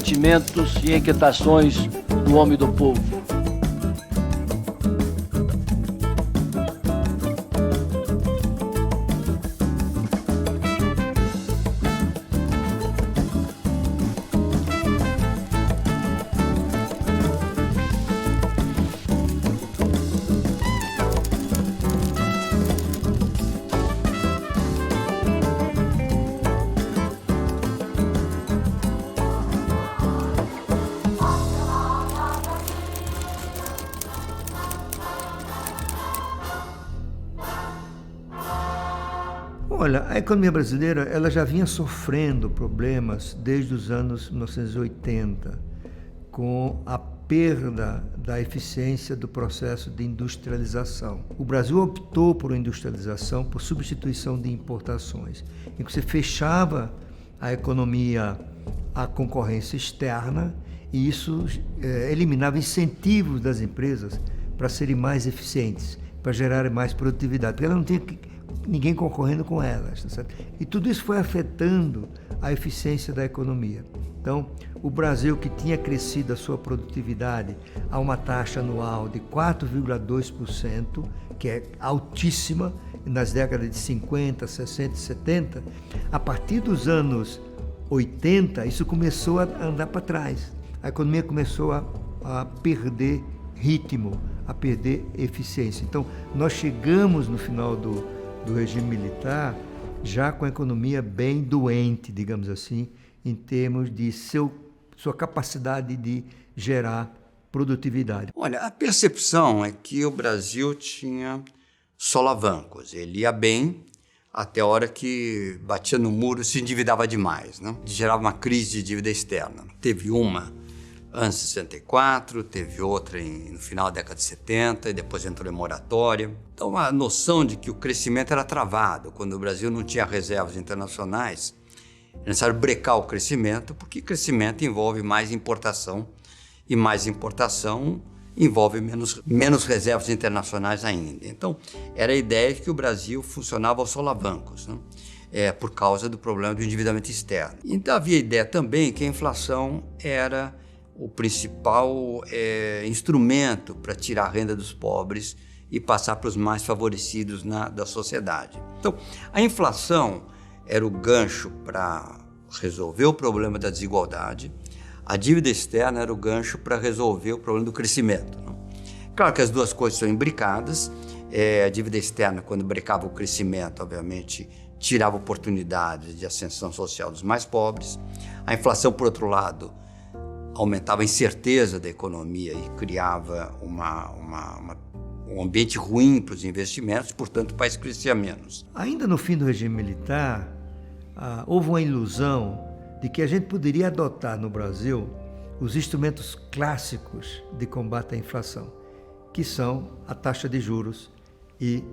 sentimentos e inquietações do homem e do povo. Olha, a economia brasileira ela já vinha sofrendo problemas desde os anos 1980, com a perda da eficiência do processo de industrialização. O Brasil optou por industrialização, por substituição de importações, em que você fechava a economia à concorrência externa e isso eliminava incentivos das empresas para serem mais eficientes, para gerarem mais produtividade, porque ela não tinha ninguém concorrendo com elas. Tá certo? E tudo isso foi afetando a eficiência da economia. Então, o Brasil, que tinha crescido a sua produtividade a uma taxa anual de 4,2%, que é altíssima, nas décadas de 50, 60 e 70, a partir dos anos 80, isso começou a andar para trás. A economia começou a perder ritmo, a perder eficiência. Então, nós chegamos no final do regime militar já com a economia bem doente, digamos assim, em termos de sua capacidade de gerar produtividade. Olha, a percepção é que o Brasil tinha solavancos. Ele ia bem até a hora que batia no muro, se endividava demais, né? Gerava uma crise de dívida externa. Teve uma antes de 64, teve outra no final da década de 70 e depois entrou em moratória. Então a noção de que o crescimento era travado, quando o Brasil não tinha reservas internacionais, é necessário brecar o crescimento, porque crescimento envolve mais importação e mais importação envolve menos reservas internacionais ainda. Então era a ideia de que o Brasil funcionava aos solavancos, né? Por causa do problema do endividamento externo. Então havia a ideia também que a inflação era o principal instrumento para tirar a renda dos pobres e passar para os mais favorecidos da sociedade. Então, a inflação era o gancho para resolver o problema da desigualdade, a dívida externa era o gancho para resolver o problema do crescimento. Né? Claro que as duas coisas são imbricadas. A dívida externa, quando brecava o crescimento, obviamente, tirava oportunidades de ascensão social dos mais pobres. A inflação, por outro lado, aumentava a incerteza da economia e criava um ambiente ruim para os investimentos, portanto o país crescia menos. Ainda no fim do regime militar, houve uma ilusão de que a gente poderia adotar no Brasil os instrumentos clássicos de combate à inflação, que são a taxa de juros e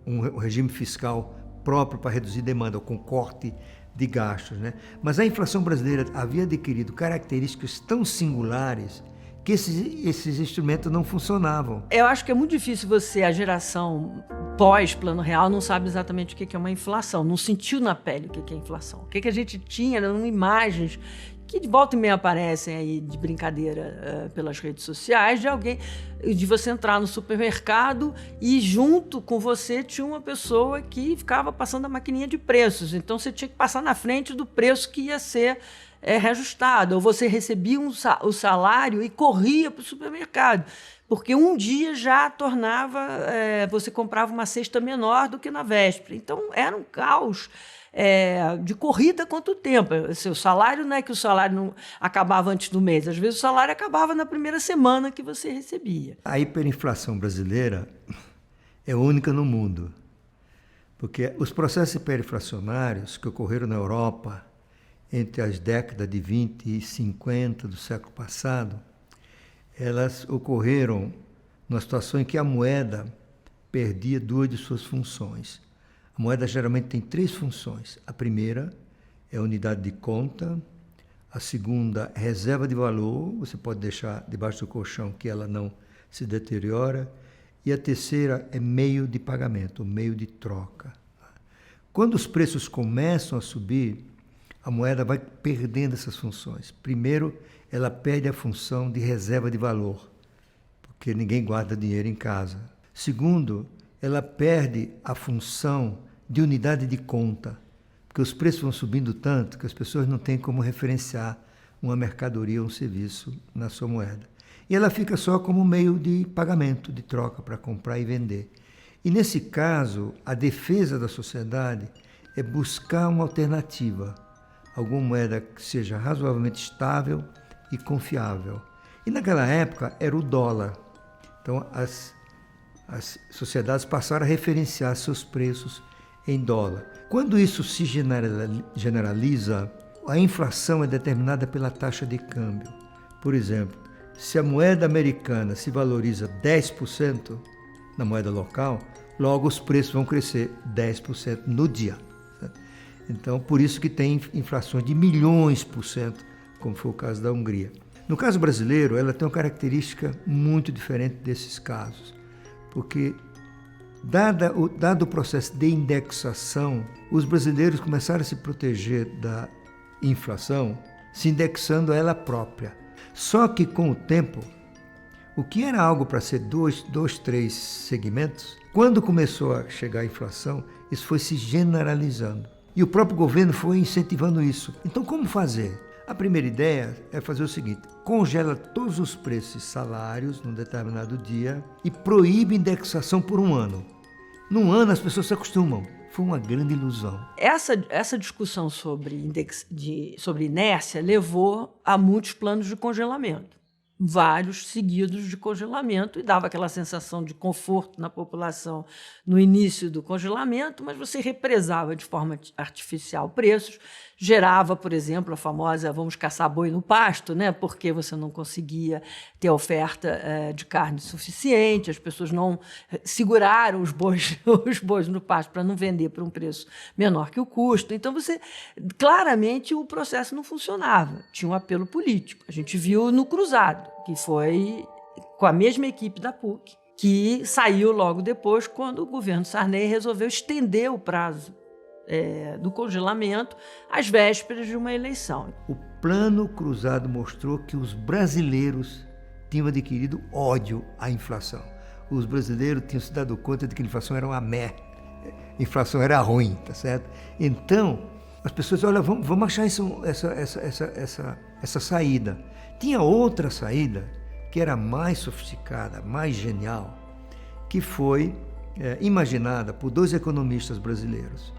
um regime fiscal próprio para reduzir demanda, com corte de gastos, né? Mas a inflação brasileira havia adquirido características tão singulares que esses instrumentos não funcionavam. Eu acho que é muito difícil a geração pós-Plano Real, não sabe exatamente o que é uma inflação, não sentiu na pele o que é inflação. O que a gente tinha eram imagens que de volta e meia aparecem aí de brincadeira pelas redes sociais, de você entrar no supermercado e junto com você tinha uma pessoa que ficava passando a maquininha de preços. Então você tinha que passar na frente do preço que ia ser reajustado. Ou você recebia o salário e corria para o supermercado. Porque um dia já tornava, você comprava uma cesta menor do que na véspera. Então era um caos. De corrida quanto o tempo. O salário não é que o salário não acabava antes do mês, às vezes o salário acabava na primeira semana que você recebia. A hiperinflação brasileira é única no mundo, porque os processos hiperinflacionários que ocorreram na Europa entre as décadas de 20 e 50 do século passado, elas ocorreram numa situação em que a moeda perdia duas de suas funções. A moeda geralmente tem três funções. A primeira é a unidade de conta, a segunda, reserva de valor, você pode deixar debaixo do colchão que ela não se deteriora, e a terceira é meio de pagamento, meio de troca. Quando os preços começam a subir, a moeda vai perdendo essas funções. Primeiro, ela perde a função de reserva de valor, porque ninguém guarda dinheiro em casa. Segundo, ela perde a função de unidade de conta, porque os preços vão subindo tanto que as pessoas não têm como referenciar uma mercadoria ou um serviço na sua moeda. E ela fica só como meio de pagamento, de troca para comprar e vender. E nesse caso, a defesa da sociedade é buscar uma alternativa, alguma moeda que seja razoavelmente estável e confiável. E naquela época era o dólar. Então as sociedades passaram a referenciar seus preços em dólar. Quando isso se generaliza, a inflação é determinada pela taxa de câmbio. Por exemplo, se a moeda americana se valoriza 10% na moeda local, logo os preços vão crescer 10% no dia. Certo? Então, por isso que tem inflações de milhões por cento, como foi o caso da Hungria. No caso brasileiro, ela tem uma característica muito diferente desses casos, porque dado o processo de indexação, os brasileiros começaram a se proteger da inflação se indexando a ela própria. Só que com o tempo, o que era algo para ser dois, três segmentos, quando começou a chegar a inflação, isso foi se generalizando. E o próprio governo foi incentivando isso. Então, como fazer? A primeira ideia é fazer o seguinte: congela todos os preços e salários num determinado dia e proíbe indexação por um ano. Num ano as pessoas se acostumam. Foi uma grande ilusão. Essa discussão sobre inércia levou a muitos planos de congelamento. Vários seguidos de congelamento, e dava aquela sensação de conforto na população no início do congelamento, mas você represava de forma artificial preços, gerava, por exemplo, a famosa vamos caçar boi no pasto, né? Porque você não conseguia ter oferta de carne suficiente, as pessoas não seguraram os bois no pasto para não vender por um preço menor que o custo. Então, claramente o processo não funcionava, tinha um apelo político. A gente viu no Cruzado, que foi com a mesma equipe da PUC, que saiu logo depois, quando o governo Sarney resolveu estender o prazo do congelamento às vésperas de uma eleição. O Plano Cruzado mostrou que os brasileiros tinham adquirido ódio à inflação. Os brasileiros tinham se dado conta de que a inflação era uma merda, a inflação era ruim, tá certo? Então, as pessoas, olha, vamos achar essa saída. Tinha outra saída que era mais sofisticada, mais genial, que foi imaginada por dois economistas brasileiros,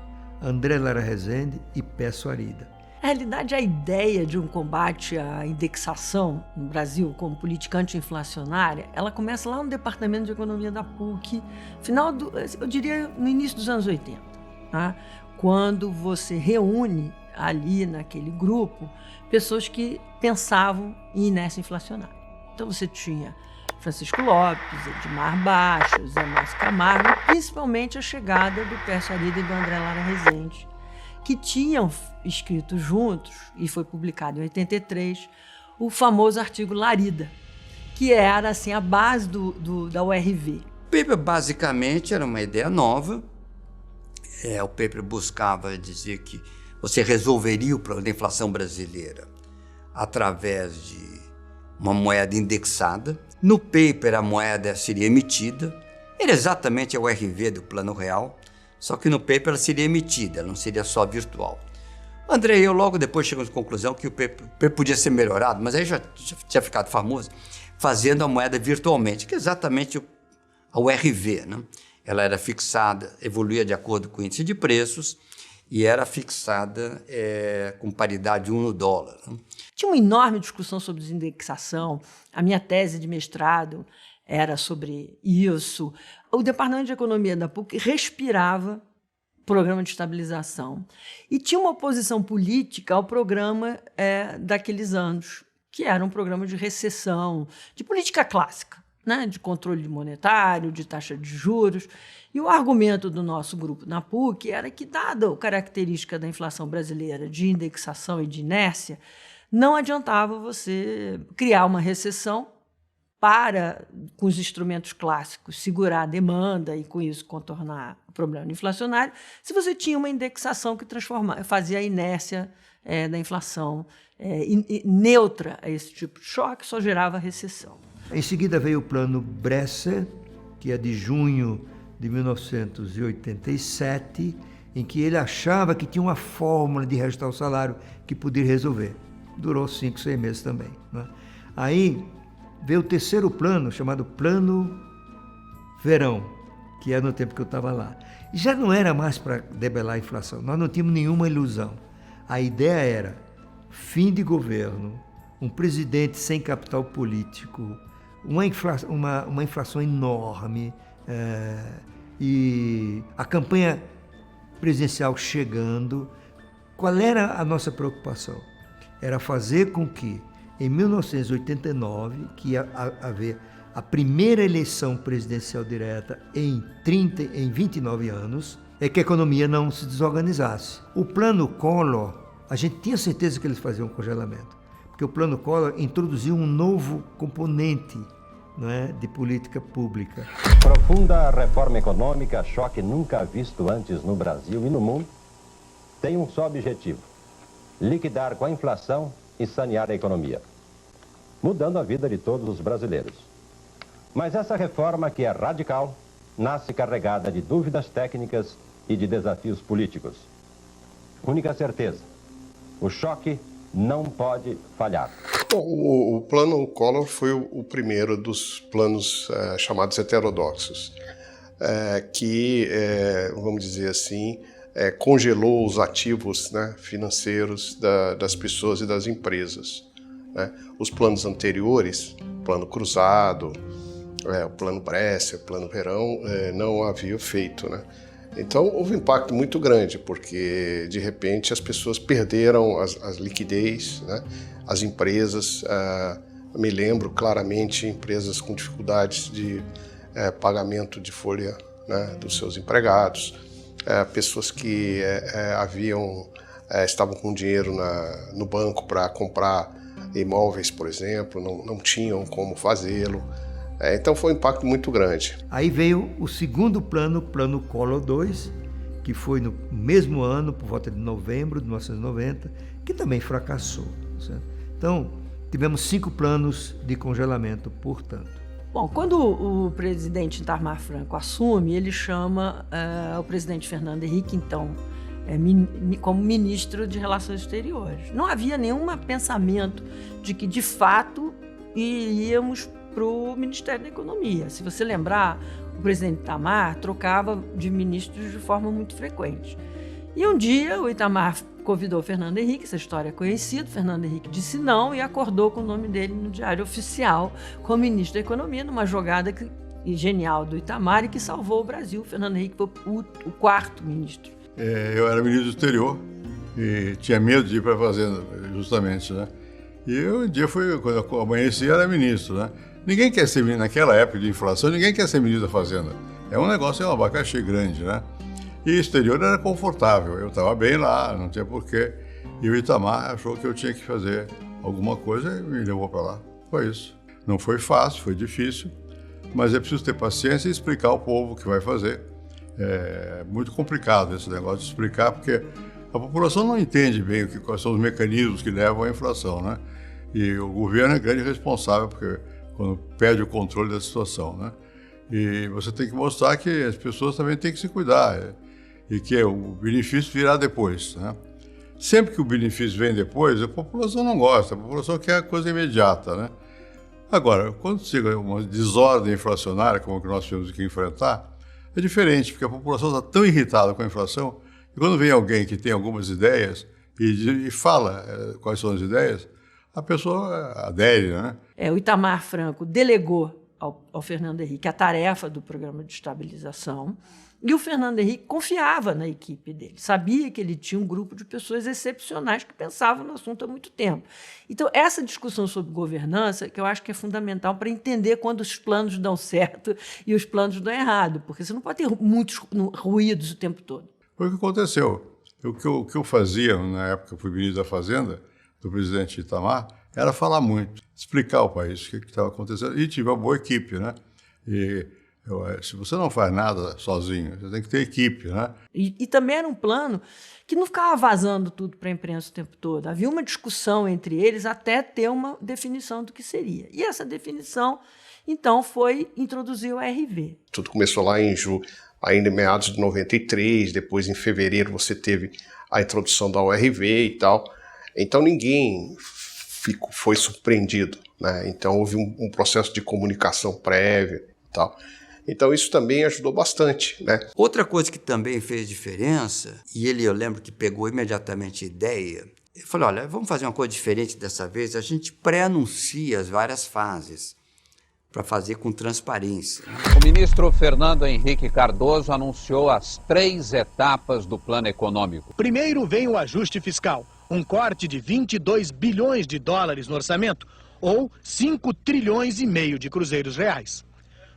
André Lara Rezende e Peço Arida. Na realidade, a ideia de um combate à indexação no Brasil como política anti-inflacionária, ela começa lá no Departamento de Economia da PUC, eu diria, no início dos anos 80, tá? Quando você reúne ali naquele grupo pessoas que pensavam em inércia inflacionária. Então você tinha Francisco Lopes, Edmar Baixo, Zé Márcio Camargo, e principalmente a chegada do Peço Arida e do André Lara Rezende, que tinham escrito juntos, e foi publicado em 83, o famoso artigo Larida, que era assim, a base da URV. O paper basicamente era uma ideia nova. O paper buscava dizer que você resolveria o problema da inflação brasileira através de uma moeda indexada. No paper, a moeda seria emitida. Era exatamente a URV do Plano Real, só que no paper ela seria emitida, ela não seria só virtual. André e eu logo depois chegamos à conclusão que o paper podia ser melhorado, mas aí já tinha ficado famoso, fazendo a moeda virtualmente, que é exatamente a URV, né? Ela era fixada, evoluía de acordo com o índice de preços e era fixada com paridade 1 no dólar. Né? Tinha uma enorme discussão sobre desindexação. A minha tese de mestrado era sobre isso. O Departamento de Economia da PUC respirava programa de estabilização e tinha uma oposição política ao programa daqueles anos, que era um programa de recessão, de política clássica, né, de controle monetário, de taxa de juros. E o argumento do nosso grupo na PUC era que, dada a característica da inflação brasileira de indexação e de inércia, não adiantava você criar uma recessão para, com os instrumentos clássicos, segurar a demanda e, com isso, contornar o problema inflacionário, se você tinha uma indexação que fazia a inércia da inflação neutra a esse tipo de choque, só gerava recessão. Em seguida veio o plano Bresser, que é de junho de 1987, em que ele achava que tinha uma fórmula de reajustar o salário que podia resolver. Durou 5, 6 meses também, né? Aí veio o terceiro plano, chamado Plano Verão, que é no tempo que eu estava lá. E já não era mais para debelar a inflação, nós não tínhamos nenhuma ilusão. A ideia era fim de governo, um presidente sem capital político, uma inflação enorme, e a campanha presidencial chegando. Qual era a nossa preocupação? Era fazer com que, em 1989, que ia haver a primeira eleição presidencial direta em 29 anos, é que a economia não se desorganizasse. O plano Collor, a gente tinha certeza que eles faziam um congelamento, porque o plano Collor introduziu um novo componente, não é, de política pública. Profunda reforma econômica, choque nunca visto antes no Brasil e no mundo, tem um só objetivo: liquidar com a inflação e sanear a economia, mudando a vida de todos os brasileiros. Mas essa reforma, que é radical, nasce carregada de dúvidas técnicas e de desafios políticos. Única certeza: o choque não pode falhar. Bom, o plano Collor foi o primeiro dos planos chamados heterodoxos, que, vamos dizer assim, congelou os ativos, né, financeiros das pessoas e das empresas, né? Os planos anteriores, plano Cruzado, o plano Bresser, o plano Verão, não haviam feito, né? Então houve um impacto muito grande, porque de repente as pessoas perderam as liquidez, né? As empresas, me lembro claramente, empresas com dificuldades de pagamento de folha, né, dos seus empregados, pessoas que estavam com dinheiro no banco para comprar imóveis, por exemplo, não tinham como fazê-lo. Então foi um impacto muito grande. Aí veio o segundo plano, o plano Collor II, que foi no mesmo ano, por volta de novembro de 1990, que também fracassou, certo? Então, tivemos 5 planos de congelamento, portanto. Bom, quando o presidente Itamar Franco assume, ele chama o presidente Fernando Henrique, então, como ministro de Relações Exteriores. Não havia nenhum pensamento de que, de fato, iríamos para o Ministério da Economia. Se você lembrar, o presidente Itamar trocava de ministros de forma muito frequente. E um dia o Itamar convidou o Fernando Henrique, essa história é conhecida, Fernando Henrique disse não e acordou com o nome dele no Diário Oficial como ministro da Economia, numa jogada genial do Itamar e que salvou o Brasil. O Fernando Henrique foi o 4º ministro. Eu era ministro do exterior e tinha medo de ir para a fazenda, justamente, né? E um dia quando eu amanheci, era ministro, né? Ninguém quer ser ministro, naquela época de inflação, ninguém quer ser ministro da fazenda. É um negócio, é um abacaxi grande, né? E o exterior era confortável, eu estava bem lá, não tinha porquê. E o Itamar achou que eu tinha que fazer alguma coisa e me levou para lá. Foi isso. Não foi fácil, foi difícil, mas é preciso ter paciência e explicar ao povo o que vai fazer. É muito complicado esse negócio de explicar, porque a população não entende bem quais são os mecanismos que levam à inflação, né? E o governo é grande responsável, porque quando perde o controle da situação, né? E você tem que mostrar que as pessoas também têm que se cuidar e que o benefício virá depois, né? Sempre que o benefício vem depois, a população não gosta, a população quer a coisa imediata, né? Agora, quando chega uma desordem inflacionária, como a que nós temos que enfrentar, é diferente, porque a população está tão irritada com a inflação que quando vem alguém que tem algumas ideias e fala quais são as ideias, a pessoa adere, né? O Itamar Franco delegou ao Fernando Henrique a tarefa do programa de estabilização e o Fernando Henrique confiava na equipe dele, sabia que ele tinha um grupo de pessoas excepcionais que pensavam no assunto há muito tempo. Então, essa discussão sobre governança, que eu acho que é fundamental para entender quando os planos dão certo e os planos dão errado, porque você não pode ter muitos ruídos o tempo todo. Foi o que aconteceu. O que eu fazia na época que eu fui ministro da Fazenda, do presidente Itamar, era falar muito, explicar ao país o que estava acontecendo. E tive uma boa equipe, né? E Se você não faz nada sozinho, você tem que ter equipe, né? E também era um plano que não ficava vazando tudo para a imprensa o tempo todo. Havia uma discussão entre eles até ter uma definição do que seria. E essa definição, então, foi introduzir o RV. Tudo começou lá ainda em meados de 93, depois em fevereiro você teve a introdução da URV e tal. Então ninguém foi surpreendido, né? Então houve um processo de comunicação prévia e tal. Então isso também ajudou bastante, né? Outra coisa que também fez diferença, e eu lembro que pegou imediatamente a ideia, ele falou, olha, vamos fazer uma coisa diferente dessa vez, a gente pré-anuncia as várias fases para fazer com transparência. O ministro Fernando Henrique Cardoso anunciou as 3 etapas do plano econômico. Primeiro vem o ajuste fiscal, um corte de 22 bilhões de dólares no orçamento, ou 5 trilhões e meio de cruzeiros reais.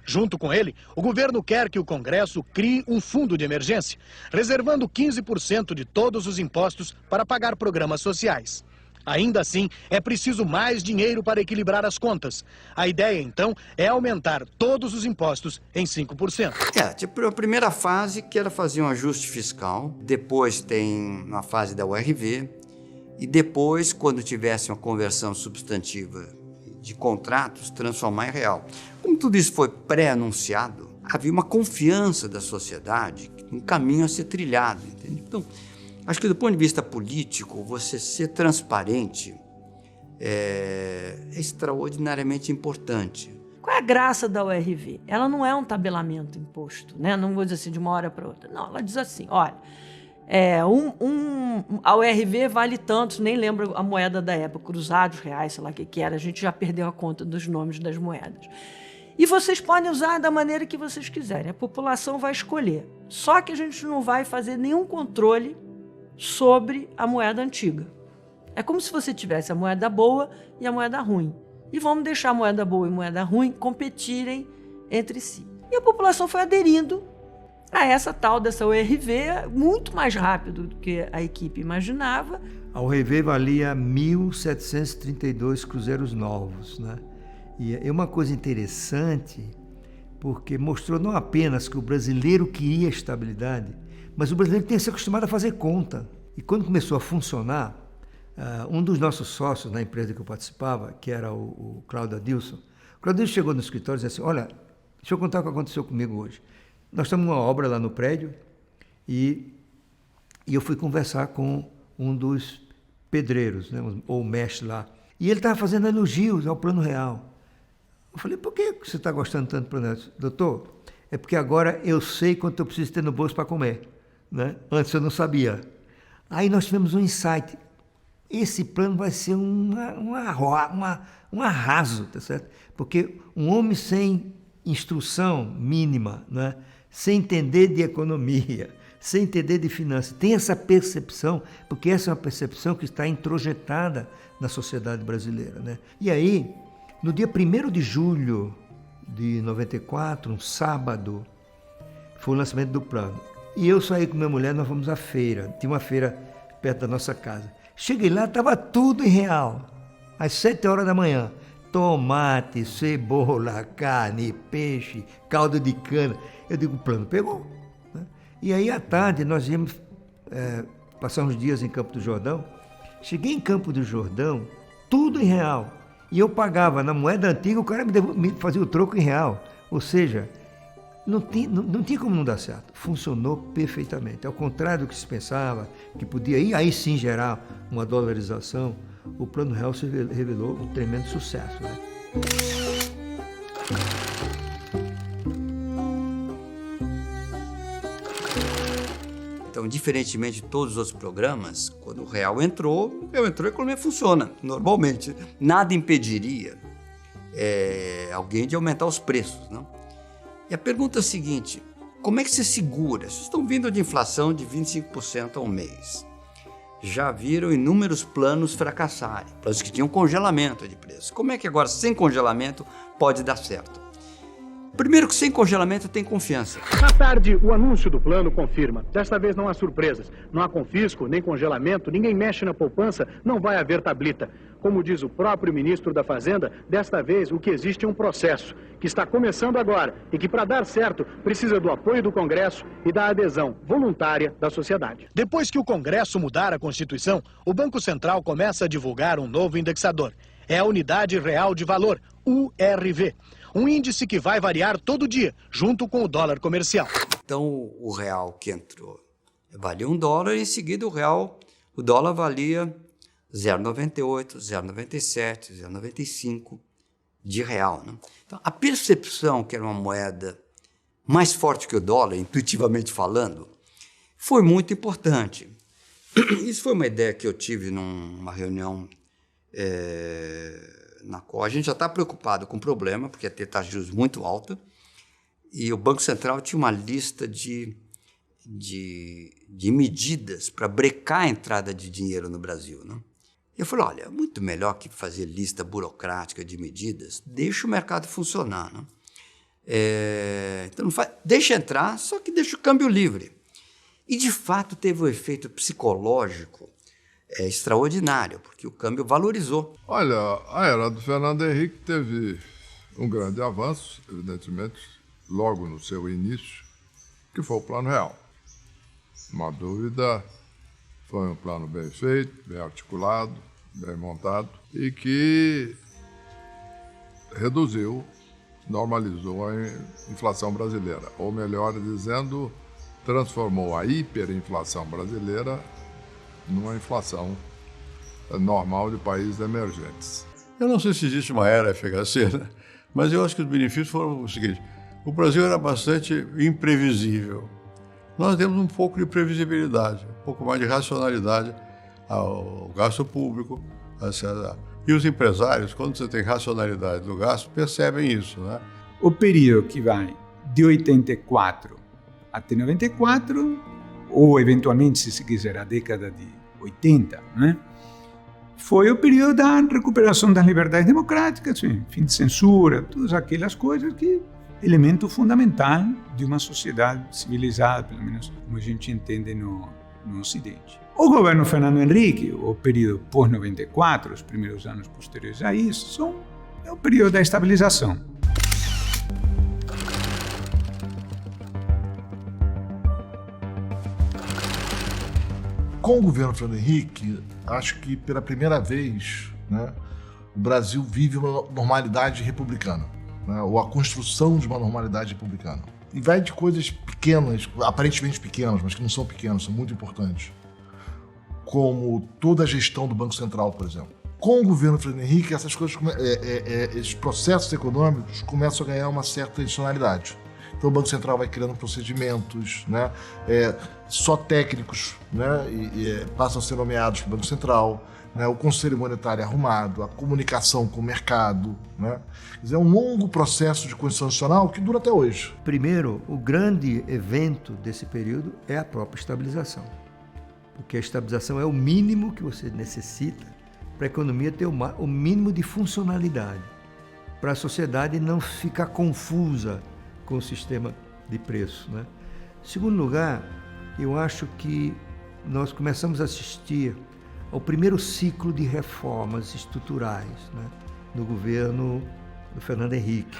Junto com ele, o governo quer que o Congresso crie um fundo de emergência, reservando 15% de todos os impostos para pagar programas sociais. Ainda assim, é preciso mais dinheiro para equilibrar as contas. A ideia, então, é aumentar todos os impostos em 5%. Tipo, a primeira fase, que era fazer um ajuste fiscal, depois tem uma fase da URV, e depois, quando tivesse uma conversão substantiva de contratos, transformar em real. Como tudo isso foi pré-anunciado, havia uma confiança da sociedade, um caminho a ser trilhado, entende? Então, acho que do ponto de vista político, você ser transparente é extraordinariamente importante. Qual é a graça da URV? Ela não é um tabelamento imposto, né? Não vou dizer assim de uma hora para outra. Não, ela diz assim, olha, a URV vale tantos, nem lembro a moeda da época, cruzados, reais, sei lá o que era, a gente já perdeu a conta dos nomes das moedas. E vocês podem usar da maneira que vocês quiserem, a população vai escolher. Só que a gente não vai fazer nenhum controle sobre a moeda antiga. É como se você tivesse a moeda boa e a moeda ruim. E vamos deixar a moeda boa e a moeda ruim competirem entre si. E a população foi aderindo a essa tal dessa URV muito mais rápido do que a equipe imaginava. A URV valia 1.732 cruzeiros novos, né? E é uma coisa interessante, porque mostrou não apenas que o brasileiro queria estabilidade, mas o brasileiro tinha se acostumado a fazer conta. E quando começou a funcionar, um dos nossos sócios na empresa que eu participava, que era o Cláudio Adilson, o Cláudio Adilson chegou no escritório e disse assim, olha, deixa eu contar o que aconteceu comigo hoje. Nós estamos numa obra lá no prédio e eu fui conversar com um dos pedreiros, né, ou mestre lá, e ele estava fazendo elogios ao Plano Real. Eu falei, por que você está gostando tanto do Plano Real? Doutor, é porque agora eu sei quanto eu preciso ter no bolso para comer, né? Antes eu não sabia. Aí nós tivemos um insight. Esse plano vai ser um arraso, tá certo? Porque um homem sem instrução mínima, né? Sem entender de economia, sem entender de finanças, tem essa percepção, porque essa é uma percepção que está introjetada na sociedade brasileira, né? E aí, no dia 1º de julho de 94, um sábado, foi o lançamento do plano. E eu saí com minha mulher, nós fomos à feira, tinha uma feira perto da nossa casa. Cheguei lá, estava tudo em real, às 7 horas da manhã. Tomate, cebola, carne, peixe, caldo de cana. Eu digo, o plano pegou, né? E aí, à tarde, nós íamos passar uns dias em Campo do Jordão. Cheguei em Campo do Jordão, tudo em real. E eu pagava na moeda antiga, o cara me fazia o troco em real. Ou seja, não tinha como não dar certo. Funcionou perfeitamente. Ao contrário do que se pensava, que podia aí sim gerar uma dolarização, o Plano Real se revelou um tremendo sucesso, né? Então, diferentemente de todos os outros programas, quando o real entrou, a economia funciona normalmente. Nada impediria alguém de aumentar os preços, não? E a pergunta é a seguinte, como é que se segura? Vocês estão vindo de inflação de 25% ao mês. Já viram inúmeros planos fracassarem, planos que tinham congelamento de preço. Como é que agora, sem congelamento, pode dar certo? Primeiro que sem congelamento tem confiança. À tarde, o anúncio do plano confirma. Desta vez não há surpresas. Não há confisco, nem congelamento, ninguém mexe na poupança, não vai haver tablita. Como diz o próprio ministro da Fazenda, desta vez o que existe é um processo, que está começando agora e que, para dar certo, precisa do apoio do Congresso e da adesão voluntária da sociedade. Depois que o Congresso mudar a Constituição, o Banco Central começa a divulgar um novo indexador. É a Unidade Real de Valor, URV. Um índice que vai variar todo dia, junto com o dólar comercial. Então, o real que entrou valia $1 e em seguida o dólar valia 0,98, 0,97, 0,95 de real. Né? Então, a percepção que era uma moeda mais forte que o dólar, intuitivamente falando, foi muito importante. Isso foi uma ideia que eu tive numa reunião na qual a gente já está preocupado com o problema, porque ia ter taxa de juros muito alta, e o Banco Central tinha uma lista de medidas para brecar a entrada de dinheiro no Brasil. Né? Eu falei, olha, é muito melhor que fazer lista burocrática de medidas, deixa o mercado funcionar. Né? Então, deixa entrar, só que deixa o câmbio livre. E, de fato, teve um efeito psicológico extraordinário, porque o câmbio valorizou. Olha, a era do Fernando Henrique teve um grande avanço, evidentemente, logo no seu início, que foi o Plano Real. Uma dúvida, foi um plano bem feito, bem articulado, bem montado, e que reduziu, normalizou a inflação brasileira, ou melhor dizendo, transformou a hiperinflação brasileira numa inflação normal de países emergentes. Eu não sei se existe uma era FHC, né? Mas eu acho que os benefícios foram o seguinte: o Brasil era bastante imprevisível. Nós temos um pouco de previsibilidade, um pouco mais de racionalidade ao gasto público, etc. E os empresários, quando você tem racionalidade do gasto, percebem isso, né? O período que vai de 84 até 94, ou eventualmente, se quiser, a década de 80, né? Foi o período da recuperação das liberdades democráticas, fim de censura, todas aquelas coisas que elemento fundamental de uma sociedade civilizada, pelo menos como a gente entende no Ocidente. O governo Fernando Henrique, o período pós-94, os primeiros anos posteriores a isso, é o período da estabilização. Com o governo Fernando Henrique, acho que pela primeira vez, né, o Brasil vive uma normalidade republicana, né, ou a construção de uma normalidade republicana. E vai de coisas pequenas, aparentemente pequenas, mas que não são pequenas, são muito importantes, como toda a gestão do Banco Central, por exemplo. Com o governo Fernando Henrique, essas coisas, esses processos econômicos começam a ganhar uma certa adicionalidade. Então o Banco Central vai criando procedimentos, né, só técnicos, né, passam a ser nomeados para o Banco Central, né, o Conselho Monetário é arrumado, a comunicação com o mercado. Né, quer dizer, é um longo processo de Constituição Nacional que dura até hoje. Primeiro, o grande evento desse período é a própria estabilização. Porque a estabilização é o mínimo que você necessita para a economia ter o mínimo de funcionalidade, para a sociedade não ficar confusa com o sistema de preço. Né? Em segundo lugar, eu acho que nós começamos a assistir ao primeiro ciclo de reformas estruturais, né, no governo do Fernando Henrique.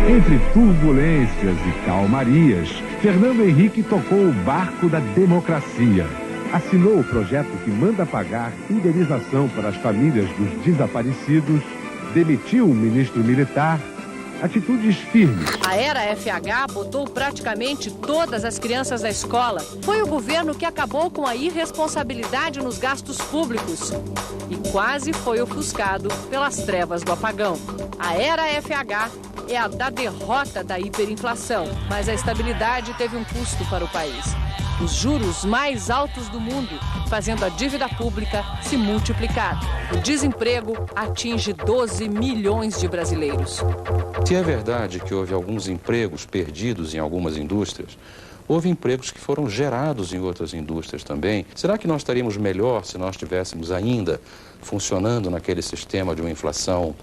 Entre turbulências e calmarias, Fernando Henrique tocou o barco da democracia. Assinou o projeto que manda pagar indenização para as famílias dos desaparecidos, demitiu um ministro militar. Atitudes firmes. A era FH botou praticamente todas as crianças da escola. Foi o governo que acabou com a irresponsabilidade nos gastos públicos e quase foi ofuscado pelas trevas do apagão. A era FH é a da derrota da hiperinflação, mas a estabilidade teve um custo para o país. Os juros mais altos do mundo, fazendo a dívida pública se multiplicar. O desemprego atinge 12 milhões de brasileiros. Se é verdade que houve alguns empregos perdidos em algumas indústrias, houve empregos que foram gerados em outras indústrias também. Será que nós estaríamos melhor se nós estivéssemos ainda funcionando naquele sistema de uma inflação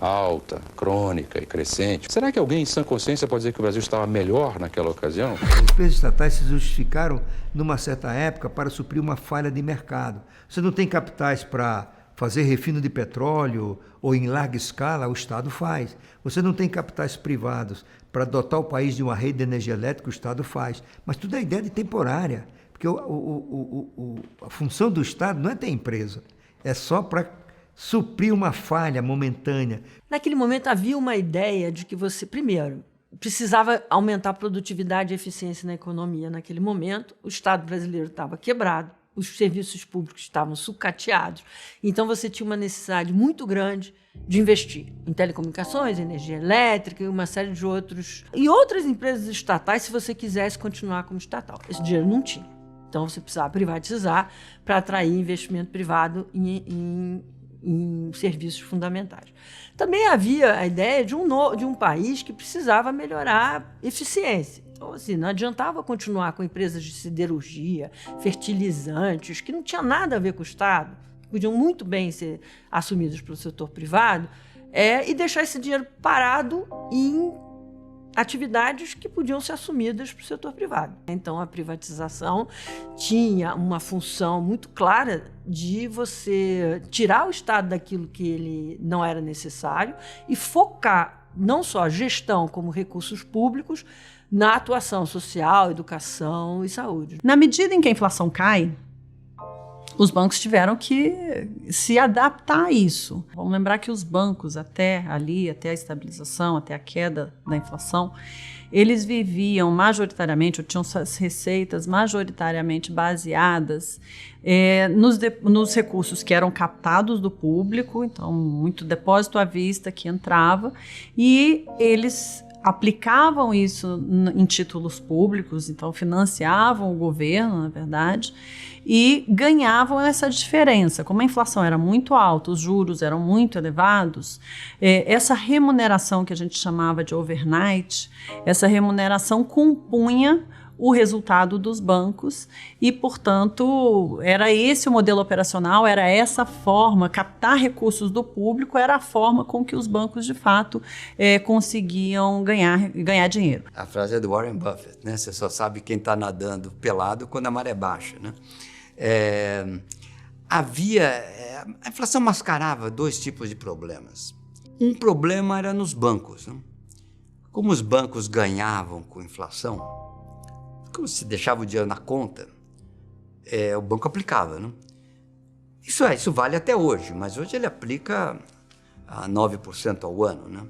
alta, crônica e crescente. Será que alguém em sã consciência pode dizer que o Brasil estava melhor naquela ocasião? As empresas estatais se justificaram, numa certa época, para suprir uma falha de mercado. Você não tem capitais para fazer refino de petróleo ou em larga escala, o Estado faz. Você não tem capitais privados para dotar o país de uma rede de energia elétrica, o Estado faz. Mas tudo é ideia de temporária, porque a função do Estado não é ter empresa, é só para suprir uma falha momentânea. Naquele momento havia uma ideia de que você, primeiro, precisava aumentar a produtividade e eficiência na economia. Naquele momento, o Estado brasileiro estava quebrado, os serviços públicos estavam sucateados, então você tinha uma necessidade muito grande de investir em telecomunicações, energia elétrica e uma série de outros... E outras empresas estatais, se você quisesse continuar como estatal. Esse dinheiro não tinha. Então, você precisava privatizar para atrair investimento privado em serviços fundamentais. Também havia a ideia de um país que precisava melhorar a eficiência. Então, assim, não adiantava continuar com empresas de siderurgia, fertilizantes, que não tinha nada a ver com o Estado, podiam muito bem ser assumidos pelo setor privado, e deixar esse dinheiro parado em atividades que podiam ser assumidas para o setor privado. Então, a privatização tinha uma função muito clara de você tirar o Estado daquilo que ele não era necessário e focar não só a gestão como recursos públicos na atuação social, educação e saúde. Na medida em que a inflação cai, os bancos tiveram que se adaptar a isso. Vamos lembrar que os bancos, até a estabilização, até a queda da inflação, eles viviam majoritariamente, ou tinham suas receitas majoritariamente baseadas nos recursos que eram captados do público, então muito depósito à vista que entrava, e eles aplicavam isso em títulos públicos, então financiavam o governo, na verdade, e ganhavam essa diferença. Como a inflação era muito alta, os juros eram muito elevados, essa remuneração que a gente chamava de overnight, essa remuneração compunha o resultado dos bancos e, portanto, era esse o modelo operacional, era essa forma, captar recursos do público era a forma com que os bancos, de fato, conseguiam ganhar dinheiro. A frase é do Warren Buffett, né? Você só sabe quem está nadando pelado quando a maré baixa, né? A inflação mascarava dois tipos de problemas. Um problema era nos bancos, né? Como os bancos ganhavam com inflação, como se deixava o dinheiro na conta, o banco aplicava, né? Isso vale até hoje, mas hoje ele aplica a 9% ao ano, né?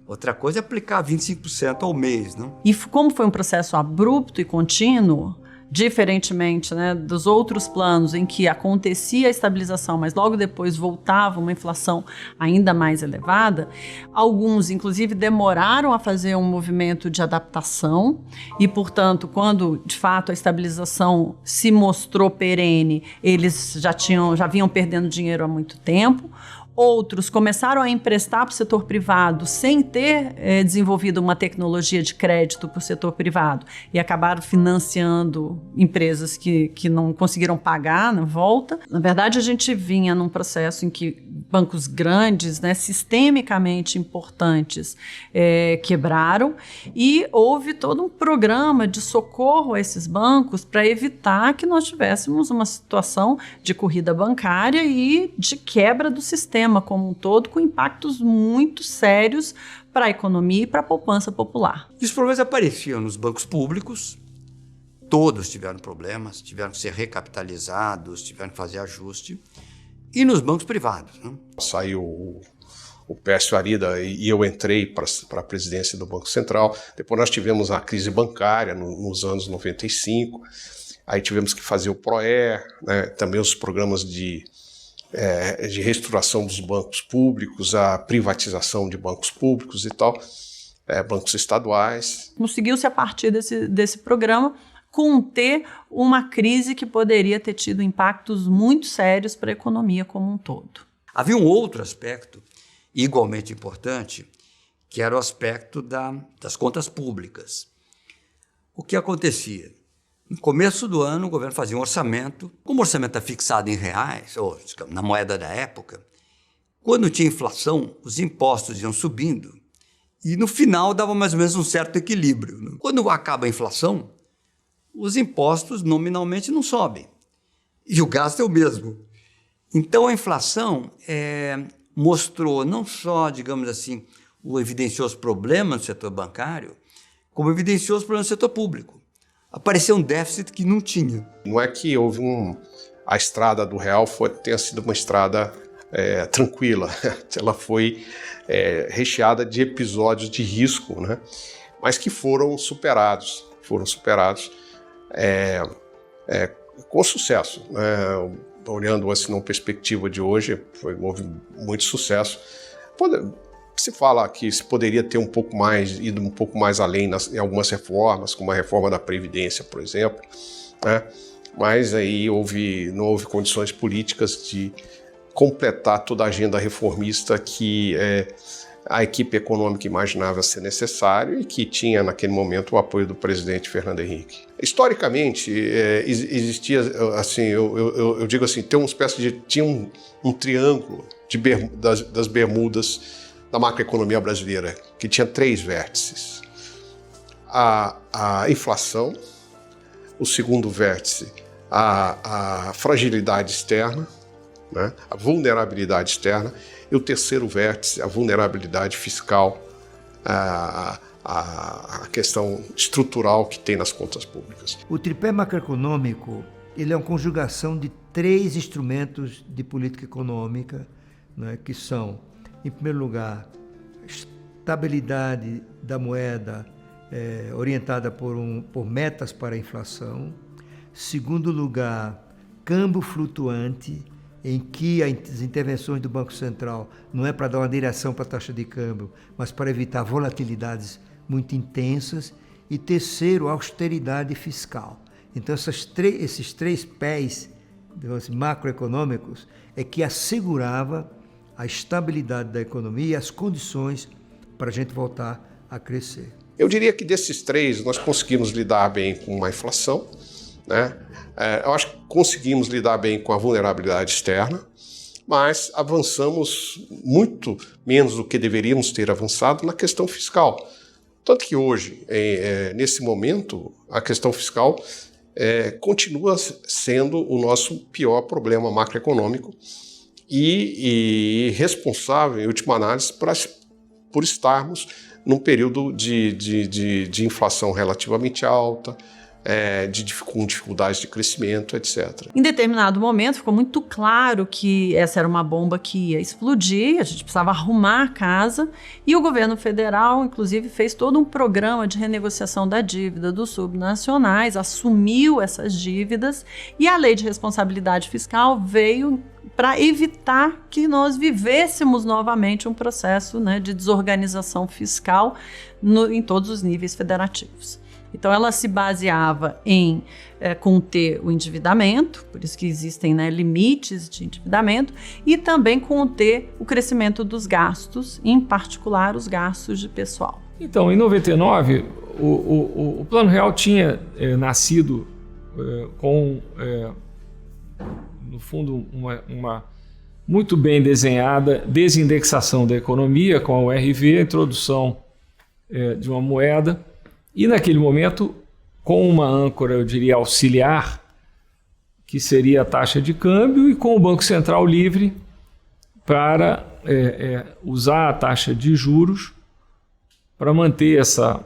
Outra coisa é aplicar 25% ao mês, né? E como foi um processo abrupto e contínuo, diferentemente, né, dos outros planos em que acontecia a estabilização, mas logo depois voltava uma inflação ainda mais elevada, alguns, inclusive, demoraram a fazer um movimento de adaptação e, portanto, quando, de fato, a estabilização se mostrou perene, eles já vinham perdendo dinheiro há muito tempo. Outros começaram a emprestar para o setor privado sem ter desenvolvido uma tecnologia de crédito para o setor privado e acabaram financiando empresas que não conseguiram pagar na volta. Na verdade, a gente vinha num processo em que bancos grandes, né, sistemicamente importantes, quebraram e houve todo um programa de socorro a esses bancos para evitar que nós tivéssemos uma situação de corrida bancária e de quebra do sistema como um todo, com impactos muito sérios para a economia e para a poupança popular. E os problemas apareciam nos bancos públicos, todos tiveram problemas, tiveram que ser recapitalizados, tiveram que fazer ajuste, e nos bancos privados, né? Saiu o Pércio Arida e eu entrei para a presidência do Banco Central. Depois nós tivemos a crise bancária nos anos 95, aí tivemos que fazer o PROE, né? Também os programas de reestruturação dos bancos públicos, a privatização de bancos públicos e tal, bancos estaduais. Conseguiu-se, a partir desse programa, conter uma crise que poderia ter tido impactos muito sérios para a economia como um todo. Havia um outro aspecto igualmente importante, que era o aspecto das contas públicas. O que acontecia? No começo do ano, o governo fazia um orçamento. Como o orçamento é fixado em reais, ou digamos, na moeda da época, Quando tinha inflação, os impostos iam subindo e no final dava mais ou menos um certo equilíbrio, né? Quando acaba a inflação, os impostos nominalmente não sobem e o gasto é o mesmo. Então a inflação mostrou não só, digamos assim, evidenciou os problemas no setor bancário, como evidenciou os problemas no setor público. Apareceu um déficit que não tinha. Não é que houve a estrada do real tenha sido uma estrada tranquila. Ela foi recheada de episódios de risco, né? Mas que foram superados com sucesso, né? Olhando assim numa perspectiva de hoje, houve muito sucesso. Se fala que se poderia ter ido um pouco mais além em algumas reformas, como a reforma da Previdência, por exemplo, né? Mas aí não houve condições políticas de completar toda a agenda reformista que a equipe econômica imaginava ser necessário e que tinha naquele momento o apoio do presidente Fernando Henrique. Historicamente, existia, assim, eu digo assim, tinha um triângulo das Bermudas da macroeconomia brasileira, que tinha 3 vértices. A inflação, o segundo vértice, a fragilidade externa, né, a vulnerabilidade externa, e o terceiro vértice, a vulnerabilidade fiscal, a questão estrutural que tem nas contas públicas. O tripé macroeconômico ele é uma conjugação de 3 instrumentos de política econômica, né, que são, em primeiro lugar, estabilidade da moeda orientada por metas para a inflação. Segundo lugar, câmbio flutuante, em que as intervenções do Banco Central não é para dar uma direção para a taxa de câmbio, mas para evitar volatilidades muito intensas. E terceiro, austeridade fiscal. Então, esses 3 pés macroeconômicos é que assegurava a estabilidade da economia e as condições para a gente voltar a crescer. Eu diria que desses 3 nós conseguimos lidar bem com a inflação, né? Eu acho que conseguimos lidar bem com a vulnerabilidade externa, mas avançamos muito menos do que deveríamos ter avançado na questão fiscal. Tanto que hoje, nesse momento, a questão fiscal continua sendo o nosso pior problema macroeconômico e responsável, em última análise, por estarmos num período de inflação relativamente alta, com dificuldades de crescimento, etc. Em determinado momento ficou muito claro que essa era uma bomba que ia explodir, a gente precisava arrumar a casa, e o governo federal, inclusive, fez todo um programa de renegociação da dívida dos subnacionais, assumiu essas dívidas, e a Lei de Responsabilidade Fiscal veio para evitar que nós vivêssemos novamente um processo, né, de desorganização fiscal em todos os níveis federativos. Então, ela se baseava em conter o endividamento, por isso que existem, né, limites de endividamento, e também conter o crescimento dos gastos, em particular os gastos de pessoal. Então, em 99, o Plano Real tinha nascido com, no fundo, uma muito bem desenhada desindexação da economia, com a URV, a introdução de uma moeda, e naquele momento, com uma âncora, eu diria, auxiliar, que seria a taxa de câmbio, e com o Banco Central livre para usar a taxa de juros para manter essa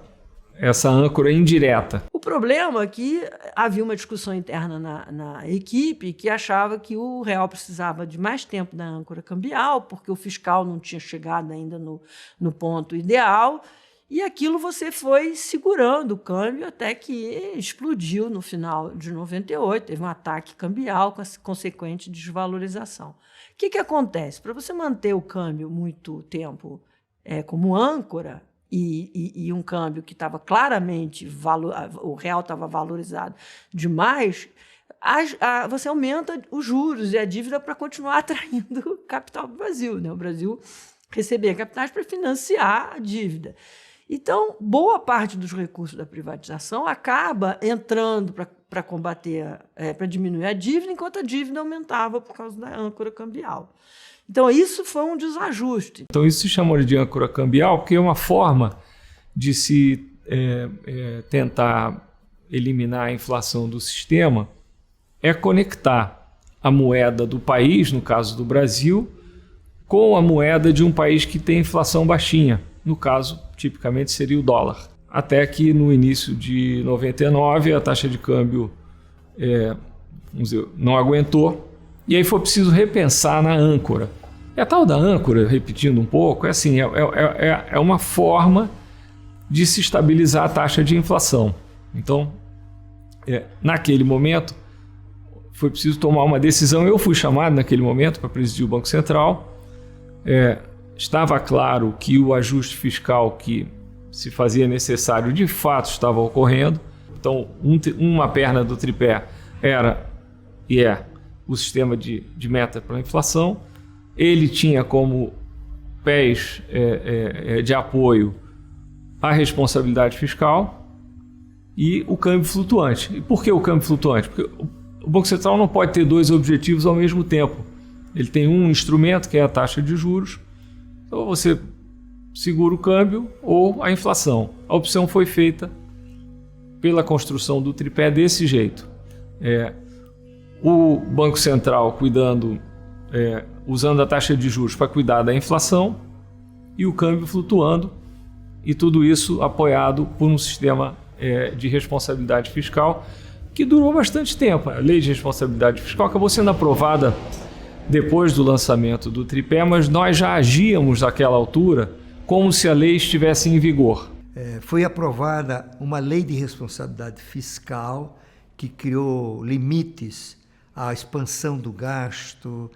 âncora indireta. O problema é que havia uma discussão interna na equipe que achava que o real precisava de mais tempo da âncora cambial, porque o fiscal não tinha chegado ainda no ponto ideal. E aquilo você foi segurando o câmbio até que explodiu no final de 98, teve um ataque cambial com a consequente desvalorização. O que acontece? Para você manter o câmbio muito tempo como âncora, e um câmbio que estava claramente, o real estava valorizado demais, você aumenta os juros e a dívida para continuar atraindo capital para o Brasil, né? O Brasil recebia capitais para financiar a dívida. Então, boa parte dos recursos da privatização acaba entrando para combater, para diminuir a dívida, enquanto a dívida aumentava por causa da âncora cambial. Então, isso foi um desajuste. Então, isso se chama de âncora cambial, porque é uma forma de se tentar eliminar a inflação do sistema, é conectar a moeda do país, no caso do Brasil, com a moeda de um país que tem inflação baixinha. No caso, tipicamente seria o dólar. Até que no início de 99 a taxa de câmbio não aguentou, e aí foi preciso repensar na âncora. E a tal da âncora, repetindo um pouco, é uma forma de se estabilizar a taxa de inflação. Então, naquele momento, foi preciso tomar uma decisão. Eu fui chamado naquele momento para presidir o Banco Central. Estava claro que o ajuste fiscal que se fazia necessário de fato estava ocorrendo. Então, uma perna do tripé era e é o sistema de meta para a inflação. Ele tinha como pés de apoio a responsabilidade fiscal e o câmbio flutuante. E por que o câmbio flutuante? Porque o Banco Central não pode ter dois objetivos ao mesmo tempo. Ele tem um instrumento, que é a taxa de juros. Então você segura o câmbio ou a inflação. A opção foi feita pela construção do tripé desse jeito. O Banco Central usando a taxa de juros para cuidar da inflação e o câmbio flutuando, e tudo isso apoiado por um sistema de responsabilidade fiscal que durou bastante tempo. A lei de responsabilidade fiscal acabou sendo aprovada depois do lançamento do tripé, mas nós já agíamos naquela altura como se a lei estivesse em vigor. Foi aprovada uma lei de responsabilidade fiscal que criou limites à expansão do gasto,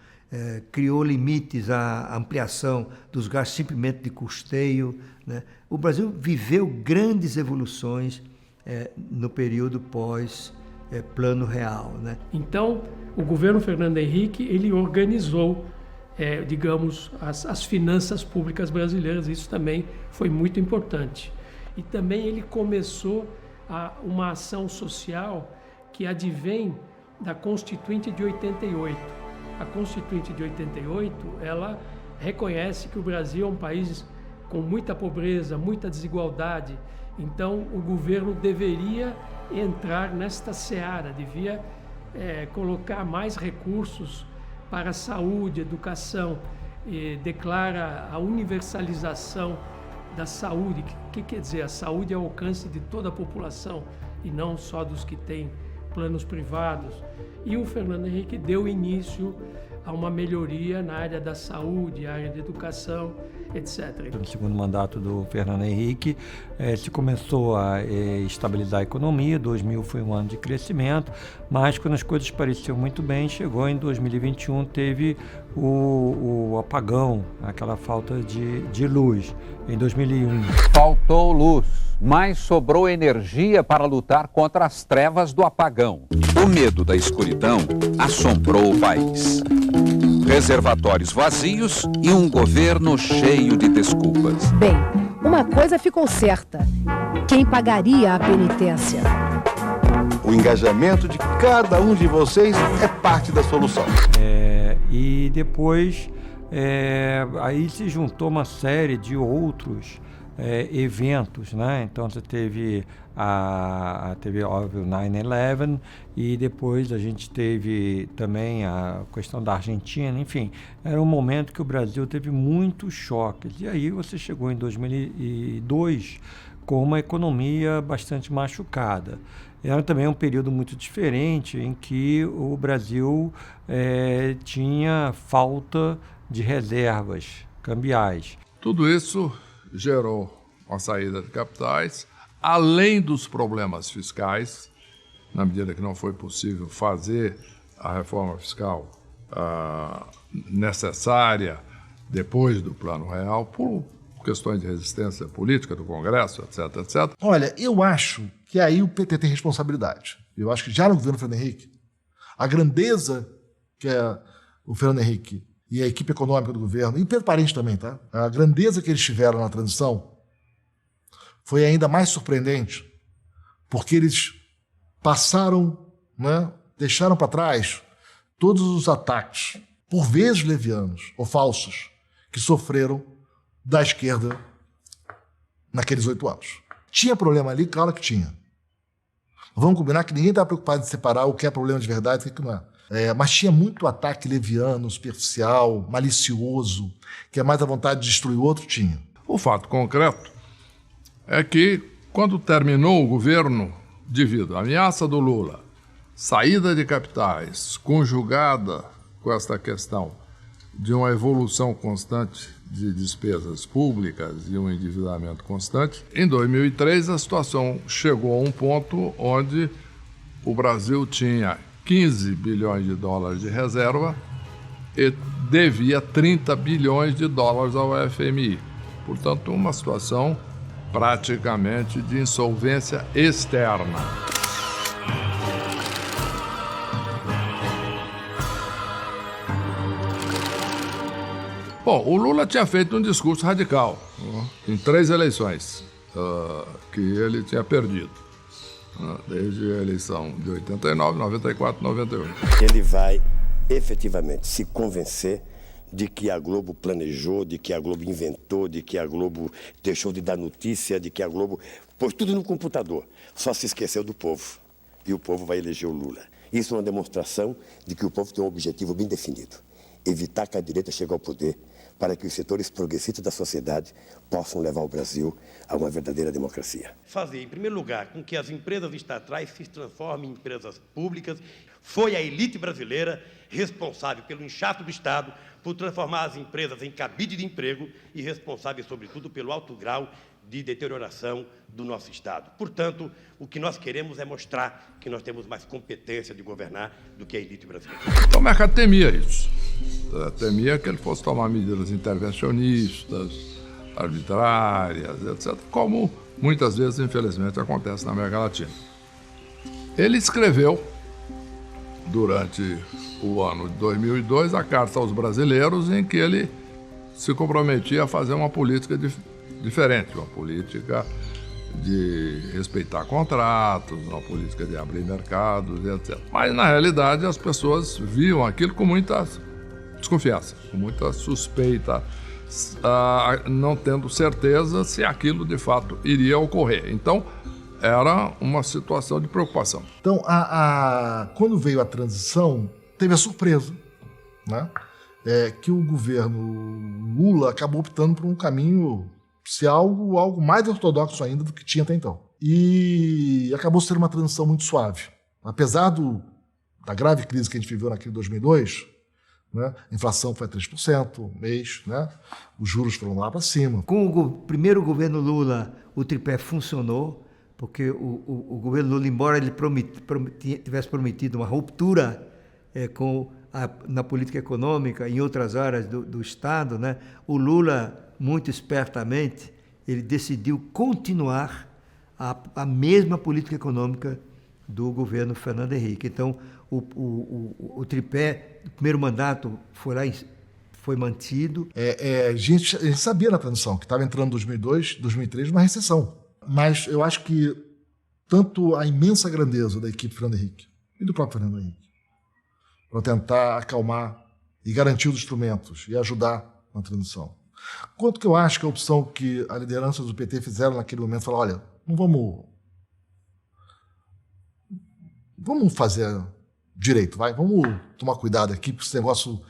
criou limites à ampliação dos gastos simplesmente de custeio, né? O Brasil viveu grandes evoluções no período pós-Plano Real, né? Então, o governo Fernando Henrique, ele organizou, digamos, as finanças públicas brasileiras. Isso também foi muito importante. E também ele começou uma ação social que advém da Constituinte de 88. A Constituinte de 88, ela reconhece que o Brasil é um país com muita pobreza, muita desigualdade. Então, o governo deveria entrar nesta seara, devia colocar mais recursos para saúde, educação, e declara a universalização da saúde. O que quer dizer? A saúde é ao alcance de toda a população e não só dos que têm planos privados. E o Fernando Henrique deu início a uma melhoria na área da saúde, área da educação, etc. No segundo mandato do Fernando Henrique, se começou a estabilizar a economia. 2000 foi um ano de crescimento, mas quando as coisas pareciam muito bem, chegou em 2021, teve o apagão, aquela falta de luz. Em 2001. Faltou luz, mas sobrou energia para lutar contra as trevas do apagão. O medo da escuridão assombrou o país. Reservatórios vazios e um governo cheio de desculpas. Bem, uma coisa ficou certa: quem pagaria a penitência? O engajamento de cada um de vocês é parte da solução. E depois, aí se juntou uma série de outros eventos, né? Então você teve óbvio 9/11 e depois a gente teve também a questão da Argentina. Enfim, era um momento que o Brasil teve muitos choques, e aí você chegou em 2002 com uma economia bastante machucada. Era também um período muito diferente em que o Brasil tinha falta de reservas cambiais. Tudo isso gerou uma saída de capitais, além dos problemas fiscais, na medida que não foi possível fazer a reforma fiscal necessária depois do Plano Real, por questões de resistência política do Congresso, etc, etc. Olha, eu acho que aí o PT tem responsabilidade. Eu acho que já no governo Fernando Henrique, a grandeza que é o Fernando Henrique e a equipe econômica do governo, e o Pedro Parente também, tá? A grandeza que eles tiveram na transição foi ainda mais surpreendente, porque eles passaram, né, deixaram para trás todos os ataques por vezes levianos ou falsos, que sofreram da esquerda naqueles 8 anos. Tinha problema ali? Claro que tinha. Vamos combinar que ninguém está preocupado em separar o que é problema de verdade e o que não é. Mas tinha muito ataque leviano, superficial, malicioso, que é mais a vontade de destruir o outro, tinha. O fato concreto é que, quando terminou o governo, devido à ameaça do Lula, saída de capitais, conjugada com esta questão de uma evolução constante de despesas públicas e um endividamento constante, em 2003 a situação chegou a um ponto onde o Brasil tinha 15 bilhões de dólares de reserva e devia 30 bilhões de dólares ao FMI. Portanto, uma situação praticamente de insolvência externa. Bom, o Lula tinha feito um discurso radical em 3 eleições que ele tinha perdido, desde a eleição de 89, 94, 98. Ele vai efetivamente se convencer de que a Globo planejou, de que a Globo inventou, de que a Globo deixou de dar notícia, de que a Globo pôs tudo no computador, só se esqueceu do povo. E o povo vai eleger o Lula. Isso é uma demonstração de que o povo tem um objetivo bem definido: evitar que a direita chegue ao poder, para que os setores progressistas da sociedade possam levar o Brasil a uma verdadeira democracia. Fazer, em primeiro lugar, com que as empresas estatais se transformem em empresas públicas. Foi a elite brasileira responsável pelo inchaço do Estado, por transformar as empresas em cabide de emprego e responsável, sobretudo, pelo alto grau de deterioração do nosso Estado. Portanto, o que nós queremos é mostrar que nós temos mais competência de governar do que a elite brasileira. Então o mercado temia isso. Temia que ele fosse tomar medidas intervencionistas, arbitrárias, etc., como muitas vezes, infelizmente, acontece na América Latina. Ele escreveu, durante o ano de 2002, a Carta aos Brasileiros, em que ele se comprometia a fazer uma política diferente, uma política de respeitar contratos, uma política de abrir mercados, etc. Mas, na realidade, as pessoas viam aquilo com muita desconfiança, com muita suspeita, não tendo certeza se aquilo, de fato, iria ocorrer. Então, era uma situação de preocupação. Então, quando veio a transição, teve a surpresa, né? Que o governo Lula acabou optando por um caminho, se algo mais ortodoxo ainda do que tinha até então. E acabou sendo uma transição muito suave. Apesar da grave crise que a gente viveu naquele 2002, né? A inflação foi a 3% mês, né? Os juros foram lá para cima. Com o primeiro governo Lula, o tripé funcionou, porque o governo Lula, embora ele tivesse prometido uma ruptura na política econômica e em outras áreas do Estado, né? O Lula, muito espertamente, ele decidiu continuar a mesma política econômica do governo Fernando Henrique. Então, o tripé do primeiro mandato foi mantido. A gente sabia na transição que estava entrando em 2002, 2003, uma recessão. Mas eu acho que tanto a imensa grandeza da equipe Fernando Henrique e do próprio Fernando Henrique, para tentar acalmar e garantir os instrumentos e ajudar na transição, quanto que eu acho que a opção que a liderança do PT fizeram naquele momento, falar, olha, não vamos fazer direito, vamos tomar cuidado aqui, porque esse negócio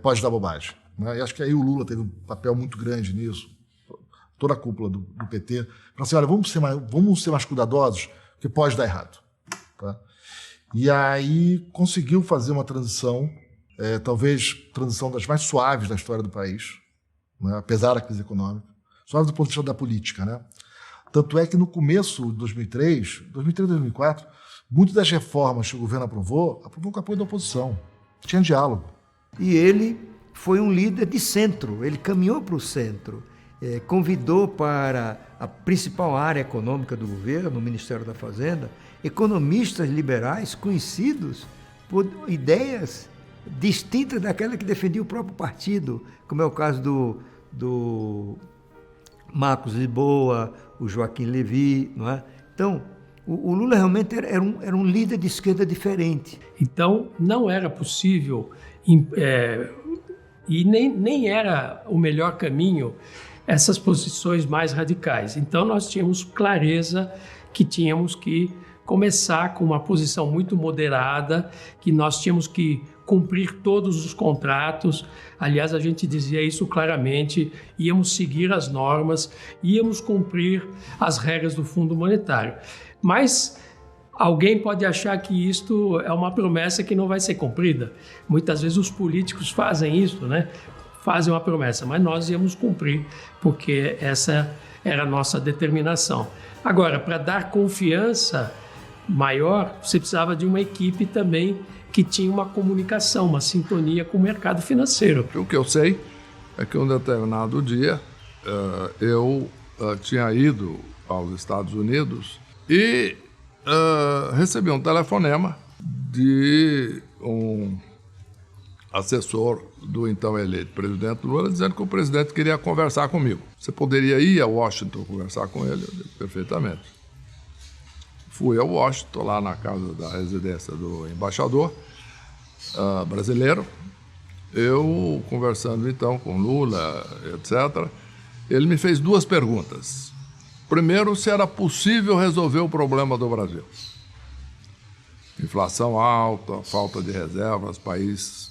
pode dar bobagem. Né? E acho que aí o Lula teve um papel muito grande nisso, toda a cúpula do PT, para assim, olha, vamos ser mais cuidadosos, porque pode dar errado. Tá? E aí conseguiu fazer uma transição, talvez transição das mais suaves da história do país, né? Apesar da crise econômica, suave do ponto de vista da política. Né? Tanto é que no começo de 2003, 2004, muitas das reformas que o governo aprovou com o apoio da oposição. Tinha diálogo. E ele foi um líder de centro, ele caminhou para o centro. Convidou para a principal área econômica do governo, o Ministério da Fazenda, economistas liberais conhecidos por ideias distintas daquela que defendia o próprio partido, como é o caso do Marcos Lisboa, o Joaquim Levy, não é? Então, o Lula realmente era um líder de esquerda diferente. Então, não era possível E nem era o melhor caminho essas posições mais radicais. Então nós tínhamos clareza que tínhamos que começar com uma posição muito moderada, que nós tínhamos que cumprir todos os contratos. Aliás, a gente dizia isso claramente, íamos seguir as normas, íamos cumprir as regras do Fundo Monetário. Mas alguém pode achar que isto é uma promessa que não vai ser cumprida. Muitas vezes os políticos fazem isso, né? Fazem uma promessa, mas nós íamos cumprir, porque essa era a nossa determinação. Agora, para dar confiança maior, você precisava de uma equipe também que tinha uma comunicação, uma sintonia com o mercado financeiro. O que eu sei é que um determinado dia eu tinha ido aos Estados Unidos e recebi um telefonema de um assessor do então eleito presidente Lula dizendo que o presidente queria conversar comigo. Você poderia ir a Washington conversar com ele? Eu disse, perfeitamente. Fui a Washington, lá na casa da residência do embaixador brasileiro. Eu, conversando então com Lula, etc., ele me fez duas perguntas. Primeiro, se era possível resolver o problema do Brasil. Inflação alta, falta de reservas, país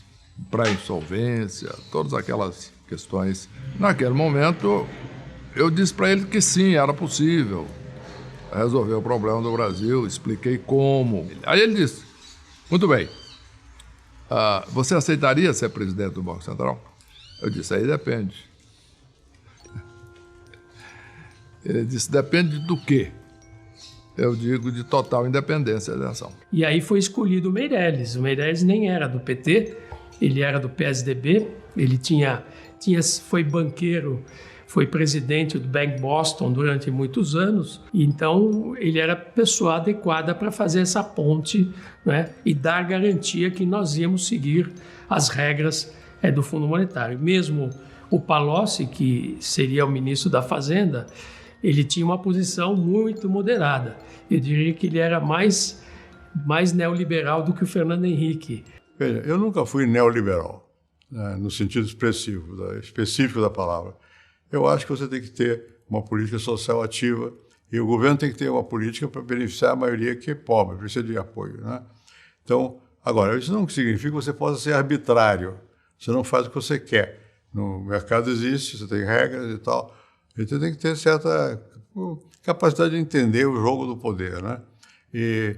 pré-insolvência, todas aquelas questões. Naquele momento, eu disse para ele que sim, era possível resolver o problema do Brasil, expliquei como. Aí ele disse, muito bem, você aceitaria ser presidente do Banco Central? Eu disse, aí depende. Ele disse, depende do quê? Eu digo de total independência da ação. E aí foi escolhido o Meirelles. O Meirelles nem era do PT, ele era do PSDB, ele foi banqueiro, foi presidente do Bank Boston durante muitos anos, então ele era a pessoa adequada para fazer essa ponte, né, e dar garantia que nós íamos seguir as regras do Fundo Monetário. Mesmo o Palocci, que seria o ministro da Fazenda, ele tinha uma posição muito moderada. Eu diria que ele era mais neoliberal do que o Fernando Henrique. Veja, eu nunca fui neoliberal, né, no sentido específico da palavra. Eu acho que você tem que ter uma política social ativa e o governo tem que ter uma política para beneficiar a maioria que é pobre, precisa de apoio, né? Então, agora, isso não significa que você possa ser arbitrário. Você não faz o que você quer. No mercado existe, você tem regras e tal. Então tem que ter certa capacidade de entender o jogo do poder, né? E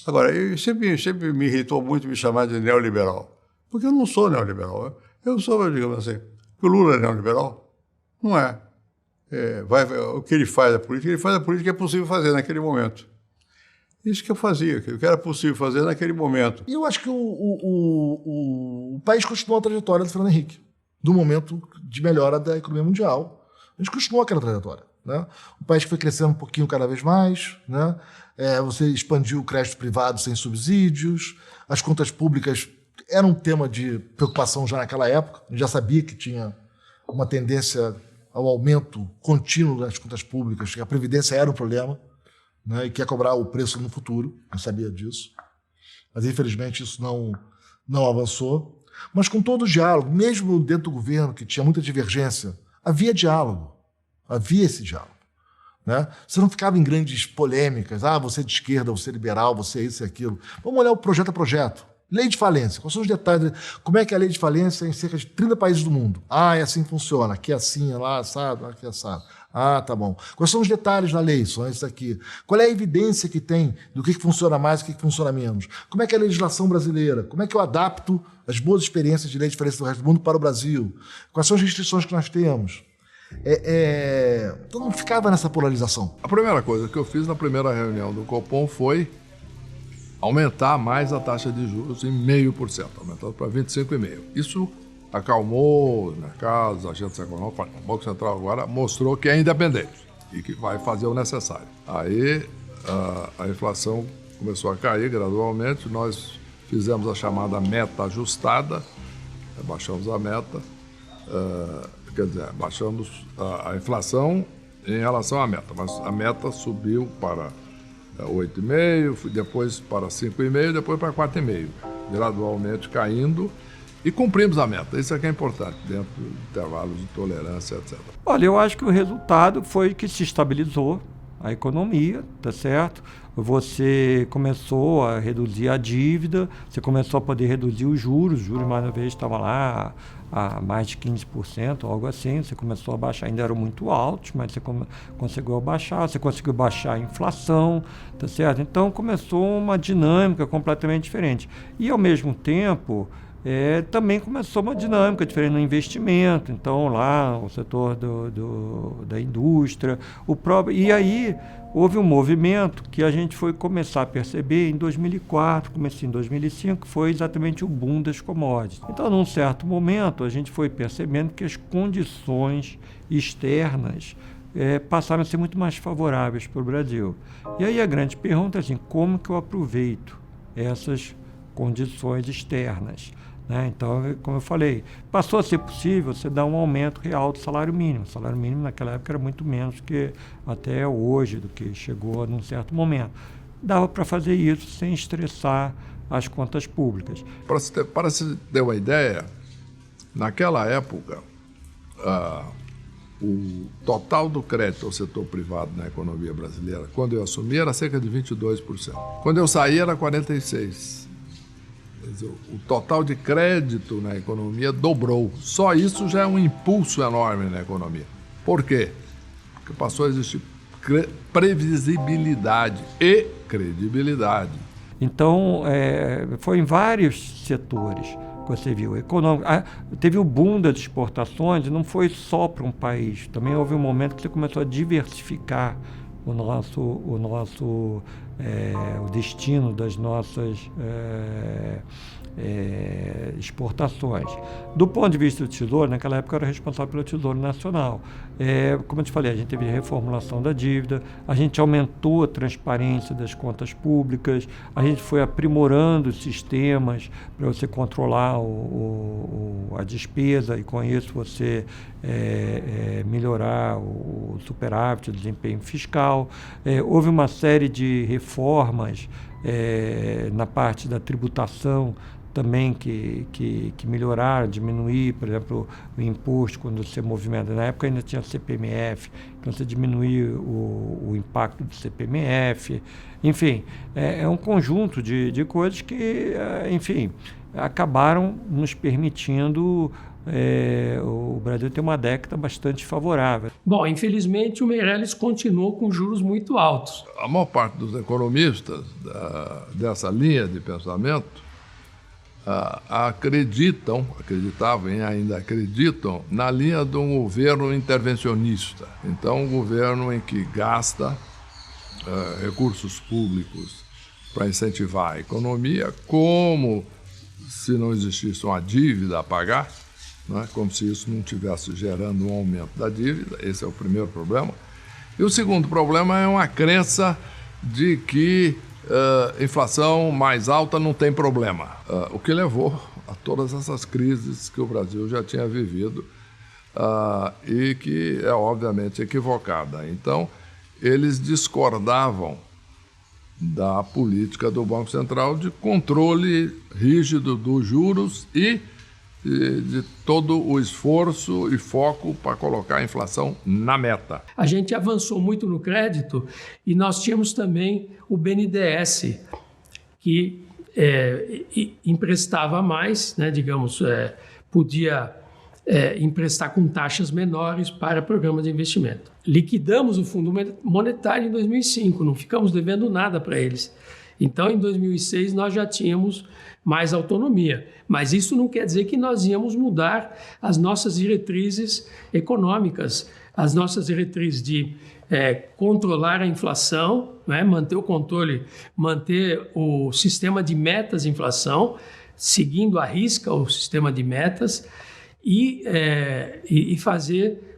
agora, sempre me irritou muito me chamar de neoliberal, porque eu não sou neoliberal. Eu sou, digamos assim, o Lula é neoliberal? Não é. O que ele faz a política é possível fazer naquele momento. Isso que eu fazia, o que era possível fazer naquele momento. E eu acho que o país continuou a trajetória do Fernando Henrique, do momento de melhora da economia mundial. A gente continuou aquela trajetória, né? O país foi crescendo um pouquinho cada vez mais, né? Você expandiu o crédito privado sem subsídios, as contas públicas eram um tema de preocupação já naquela época, a gente já sabia que tinha uma tendência ao aumento contínuo das contas públicas, que a Previdência era um problema, né? E que ia cobrar o preço no futuro, eu sabia disso. Mas, infelizmente, isso não avançou. Mas com todo o diálogo, mesmo dentro do governo, que tinha muita divergência, havia diálogo, havia esse diálogo, né? Você não ficava em grandes polêmicas, você é de esquerda, você é liberal, você é isso e aquilo. Vamos olhar o projeto a projeto. Lei de falência, quais são os detalhes? Como é que é a lei de falência em cerca de 30 países do mundo? É assim que funciona, aqui é assim, é lá assado, aqui é assado. Tá bom. Quais são os detalhes da lei? São esses aqui. Qual é a evidência que tem do que funciona mais e o que funciona menos? Como é que é a legislação brasileira? Como é que eu adapto as boas experiências de lei de falência do resto do mundo para o Brasil? Quais são as restrições que nós temos? Então não ficava nessa polarização. A primeira coisa que eu fiz na primeira reunião do Copom foi aumentar mais a taxa de juros em 0,5%, aumentando para 25,5%. Isso acalmou os mercados, os agentes econômicos. O Banco Central agora mostrou que é independente e que vai fazer o necessário. Aí a inflação começou a cair gradualmente, nós fizemos a chamada meta ajustada, baixamos a meta, baixamos a inflação em relação à meta, mas a meta subiu para 8,5%, depois para 5,5%, depois para 4,5%, gradualmente caindo, E cumprimos a meta, isso é que é importante, dentro do intervalo de tolerância, etc. Olha, eu acho que o resultado foi que se estabilizou a economia, tá certo? Você começou a reduzir a dívida, você começou a poder reduzir os juros mais uma vez estavam lá a mais de 15%, algo assim, você começou a baixar, ainda eram muito altos, mas você conseguiu baixar, você conseguiu baixar a inflação, tá certo? Então começou uma dinâmica completamente diferente. E ao mesmo tempo, também começou uma dinâmica diferente no investimento, então lá o setor da indústria, e aí houve um movimento que a gente foi começar a perceber em 2004, começou em 2005, foi exatamente o boom das commodities. Então, num certo momento, a gente foi percebendo que as condições externas passaram a ser muito mais favoráveis para o Brasil. E aí a grande pergunta é assim, como que eu aproveito essas condições externas? Então, como eu falei, passou a ser possível você dar um aumento real do salário mínimo. O salário mínimo naquela época era muito menos que até hoje, do que chegou num certo momento. Dava para fazer isso sem estressar as contas públicas. Para se ter uma ideia, naquela época, o total do crédito ao setor privado na economia brasileira, quando eu assumi, era cerca de 22%. Quando eu saí, era 46%. O total de crédito na economia dobrou. Só isso já é um impulso enorme na economia. Por quê? Porque passou a existir previsibilidade e credibilidade. Então, foi em vários setores que você viu. Econômico. Teve o boom das exportações, não foi só para um país. Também houve um momento que você começou a diversificar o destino das nossas exportações. Do ponto de vista do Tesouro, naquela época eu era responsável pelo Tesouro Nacional. Como eu te falei, a gente teve reformulação da dívida, a gente aumentou a transparência das contas públicas, a gente foi aprimorando os sistemas para você controlar a despesa e com isso você melhorar o superávit, o desempenho fiscal. Houve uma série de reformas na parte da tributação também que melhoraram, diminuir, por exemplo, o imposto quando você movimenta. Na época ainda tinha CPMF, então você diminuir o impacto do CPMF. Enfim, é um conjunto de coisas que, enfim, acabaram nos permitindo o Brasil ter uma década bastante favorável. Bom, infelizmente o Meirelles continuou com juros muito altos. A maior parte dos economistas dessa linha de pensamento acreditavam e ainda acreditam na linha de um governo intervencionista. Então, um governo em que gasta recursos públicos para incentivar a economia, como se não existisse uma dívida a pagar, né? Como se isso não estivesse gerando um aumento da dívida. Esse é o primeiro problema. E o segundo problema é uma crença de que inflação mais alta não tem problema, o que levou a todas essas crises que o Brasil já tinha vivido e que é obviamente equivocada. Então, eles discordavam da política do Banco Central de controle rígido dos juros e de todo o esforço e foco para colocar a inflação na meta. A gente avançou muito no crédito e nós tínhamos também o BNDES, que emprestava mais, né, digamos, podia emprestar com taxas menores para programas de investimento. Liquidamos o Fundo Monetário em 2005, não ficamos devendo nada para eles. Então, em 2006, nós já tínhamos mais autonomia. Mas isso não quer dizer que nós íamos mudar as nossas diretrizes econômicas, as nossas diretrizes de controlar a inflação, né, manter o controle, manter o sistema de metas de inflação, seguindo à risca o sistema de metas e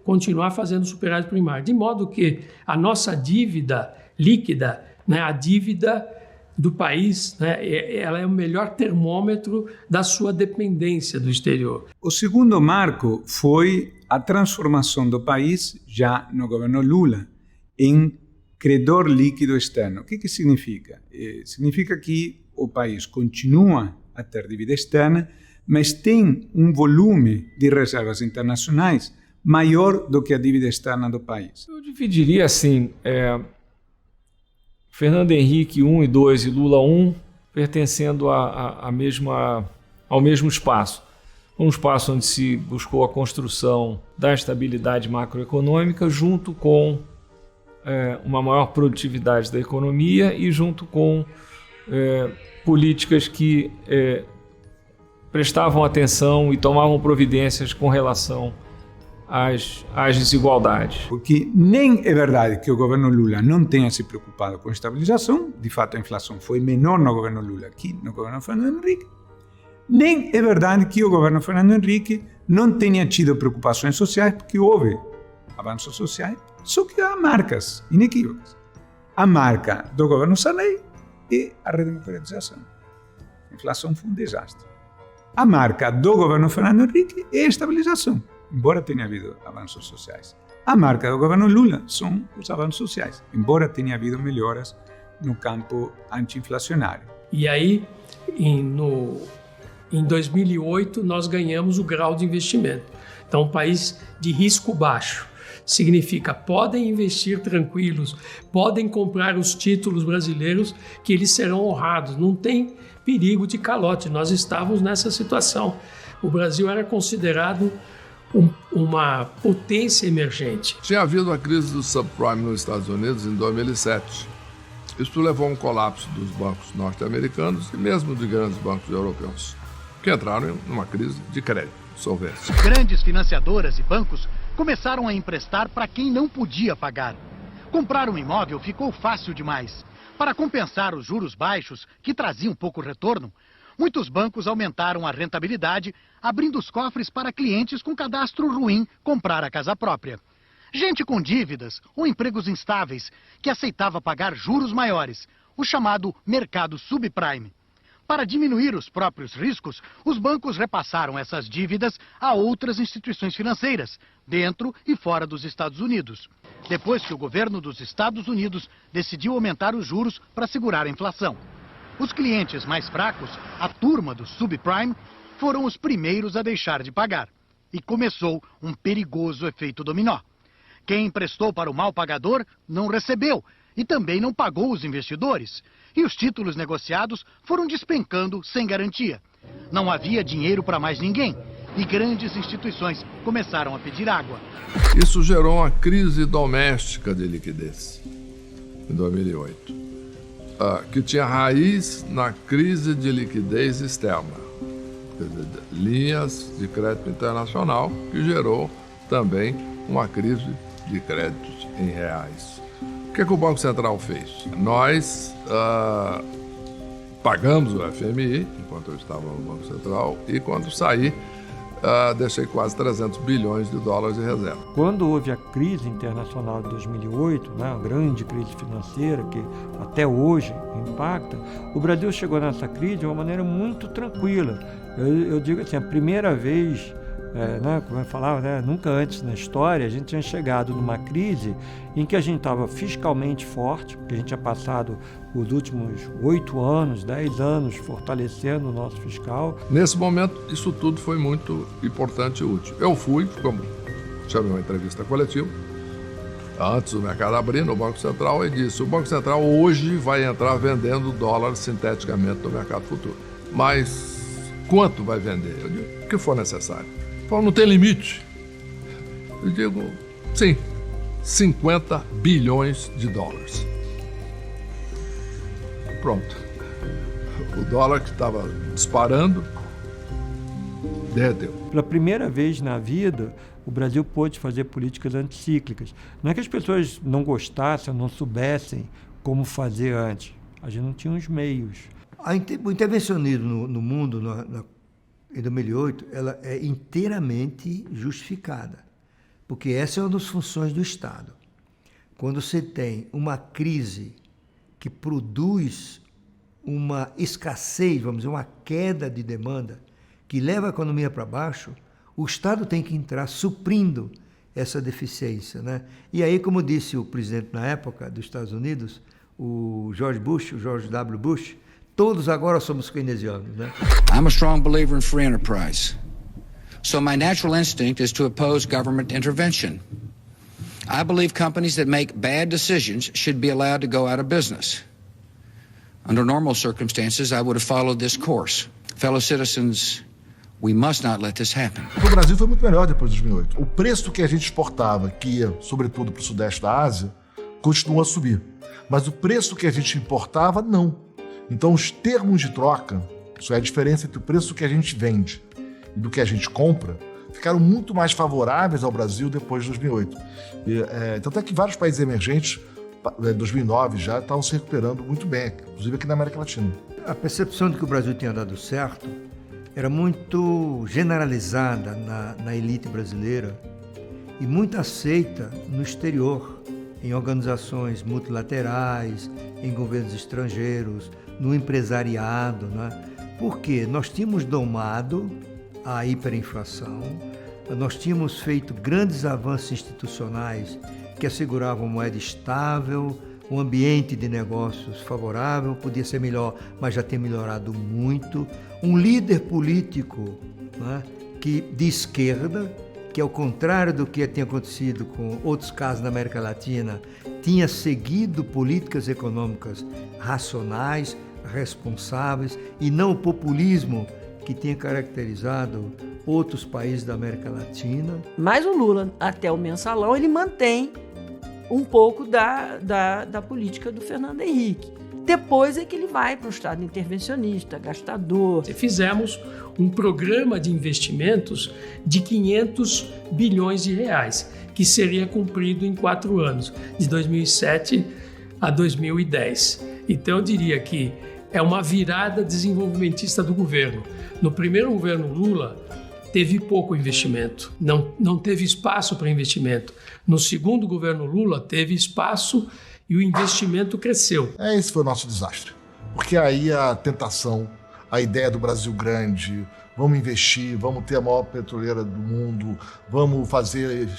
continuar fazendo superávit primário. De modo que a nossa dívida líquida, né, a dívida do país, né, ela é o melhor termômetro da sua dependência do exterior. O segundo marco foi a transformação do país, já no governo Lula, em credor líquido externo. O que significa? Significa que o país continua a ter dívida externa, mas tem um volume de reservas internacionais maior do que a dívida externa do país. Eu dividiria assim, Fernando Henrique I e II e Lula I pertencendo ao mesmo espaço. Um espaço onde se buscou a construção da estabilidade macroeconômica junto com uma maior produtividade da economia e junto com políticas que prestavam atenção e tomavam providências com relação às desigualdades. Porque nem é verdade que o governo Lula não tenha se preocupado com a estabilização, de fato a inflação foi menor no governo Lula que no governo Fernando Henrique, nem é verdade que o governo Fernando Henrique não tenha tido preocupações sociais, porque houve avanços sociais, só que há marcas inequívocas. A marca do governo Sarney é a redemocratização. A inflação foi um desastre. A marca do governo Fernando Henrique é a estabilização, embora tenha havido avanços sociais. A marca do governo Lula são os avanços sociais, embora tenha havido melhoras no campo anti-inflacionário. E aí, em 2008, nós ganhamos o grau de investimento. Então, um país de risco baixo. Significa, podem investir tranquilos, podem comprar os títulos brasileiros que eles serão honrados. Não tem perigo de calote. Nós estávamos nessa situação. O Brasil era considerado uma potência emergente. Tinha havido a crise do subprime nos Estados Unidos em 2007. Isso levou a um colapso dos bancos norte-americanos e mesmo de grandes bancos europeus, que entraram numa crise de crédito, solvência. Grandes financiadoras e bancos começaram a emprestar para quem não podia pagar. Comprar um imóvel ficou fácil demais. Para compensar os juros baixos, que traziam pouco retorno, muitos bancos aumentaram a rentabilidade, abrindo os cofres para clientes com cadastro ruim comprar a casa própria. Gente com dívidas ou empregos instáveis que aceitava pagar juros maiores, o chamado mercado subprime. Para diminuir os próprios riscos, os bancos repassaram essas dívidas a outras instituições financeiras, dentro e fora dos Estados Unidos. Depois que o governo dos Estados Unidos decidiu aumentar os juros para segurar a inflação. Os clientes mais fracos, a turma do subprime, foram os primeiros a deixar de pagar. E começou um perigoso efeito dominó. Quem emprestou para o mal pagador não recebeu e também não pagou os investidores. E os títulos negociados foram despencando sem garantia. Não havia dinheiro para mais ninguém e grandes instituições começaram a pedir água. Isso gerou uma crise doméstica de liquidez em 2008, que tinha raiz na crise de liquidez externa, linhas de crédito internacional, que gerou também uma crise de créditos em reais. O que o Banco Central fez? Nós pagamos o FMI, enquanto eu estava no Banco Central, e quando saí, deixei quase 300 bilhões de dólares de reserva. Quando houve a crise internacional de 2008, né, a grande crise financeira que até hoje impacta, o Brasil chegou nessa crise de uma maneira muito tranquila. Eu digo assim, a primeira vez, como eu falava, nunca antes na história, a gente tinha chegado numa crise em que a gente estava fiscalmente forte, porque a gente tinha passado os últimos 8 anos, 10 anos fortalecendo o nosso fiscal. Nesse momento, isso tudo foi muito importante e útil. Eu fui, como chamei uma entrevista coletiva, antes do mercado abrir no Banco Central, e disse: o Banco Central hoje vai entrar vendendo dólares sinteticamente no mercado futuro. Mas quanto vai vender? Eu digo, o que for necessário. Falou, não tem limite. Eu digo, sim, 50 bilhões de dólares. Pronto. O dólar que estava disparando, derreteu. Pela primeira vez na vida, o Brasil pôde fazer políticas anticíclicas. Não é que as pessoas não gostassem, não soubessem como fazer antes. A gente não tinha os meios. O intervencionismo no mundo, em 2008, ela é inteiramente justificada, porque essa é uma das funções do Estado. Quando você tem uma crise que produz uma escassez, vamos dizer, uma queda de demanda, que leva a economia para baixo, o Estado tem que entrar suprindo essa deficiência, né? E aí, como disse o presidente na época dos Estados Unidos, o George W. Bush, Todos agora somos keynesianos, né? I'm a strong believer in free enterprise. So my natural instinct is to oppose government intervention. I believe companies that make bad decisions should be allowed to go out of business. Under normal circumstances, I would have followed this course. Fellow citizens, we must not let this happen. O Brasil foi muito melhor depois de 2008. O preço que a gente exportava, que ia sobretudo para o sudeste da Ásia, continua a subir. Mas o preço que a gente importava, não. Então os termos de troca, isso é a diferença entre o preço que a gente vende e do que a gente compra, ficaram muito mais favoráveis ao Brasil depois de 2008. Tanto é que vários países emergentes, em 2009 já, estavam se recuperando muito bem, inclusive aqui na América Latina. A percepção de que o Brasil tinha dado certo era muito generalizada na elite brasileira e muito aceita no exterior, em organizações multilaterais, em governos estrangeiros, no empresariado, né? Porque nós tínhamos domado a hiperinflação, nós tínhamos feito grandes avanços institucionais que asseguravam moeda estável, um ambiente de negócios favorável, podia ser melhor, mas já tem melhorado muito. Um líder político, né, de esquerda, que ao contrário do que tinha acontecido com outros casos na América Latina, tinha seguido políticas econômicas racionais, responsáveis, e não o populismo que tinha caracterizado outros países da América Latina. Mas o Lula, até o mensalão, ele mantém um pouco da política do Fernando Henrique. Depois é que ele vai para um estado intervencionista, gastador. Fizemos um programa de investimentos de 500 bilhões de reais, que seria cumprido em 4 anos, de 2007 a 2010. Então eu diria que é uma virada desenvolvimentista do governo. No primeiro governo Lula, teve pouco investimento, não teve espaço para investimento. No segundo governo Lula, teve espaço e o investimento cresceu. Esse foi o nosso desastre. Porque aí a tentação, a ideia do Brasil grande, vamos investir, vamos ter a maior petroleira do mundo, vamos fazer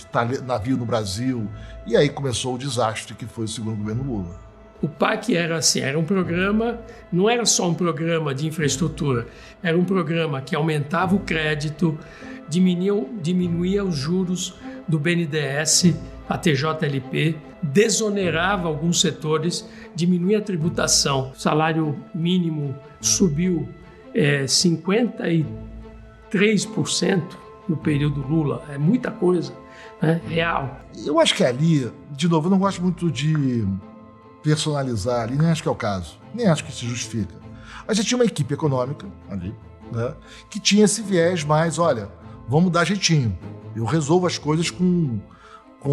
navio no Brasil. E aí começou o desastre que foi o segundo governo Lula. O PAC era assim, era um programa, não era só um programa de infraestrutura, era um programa que aumentava o crédito, diminuía os juros do BNDES, a TJLP, desonerava alguns setores, diminuía a tributação. O salário mínimo subiu 53% no período Lula, é muita coisa, né? Real. Eu acho que ali, de novo, eu não gosto muito de personalizar ali, nem acho que é o caso, nem acho que se justifica. Mas já tinha uma equipe econômica ali, né, que tinha esse viés mais, olha, vamos dar jeitinho. Eu resolvo as coisas com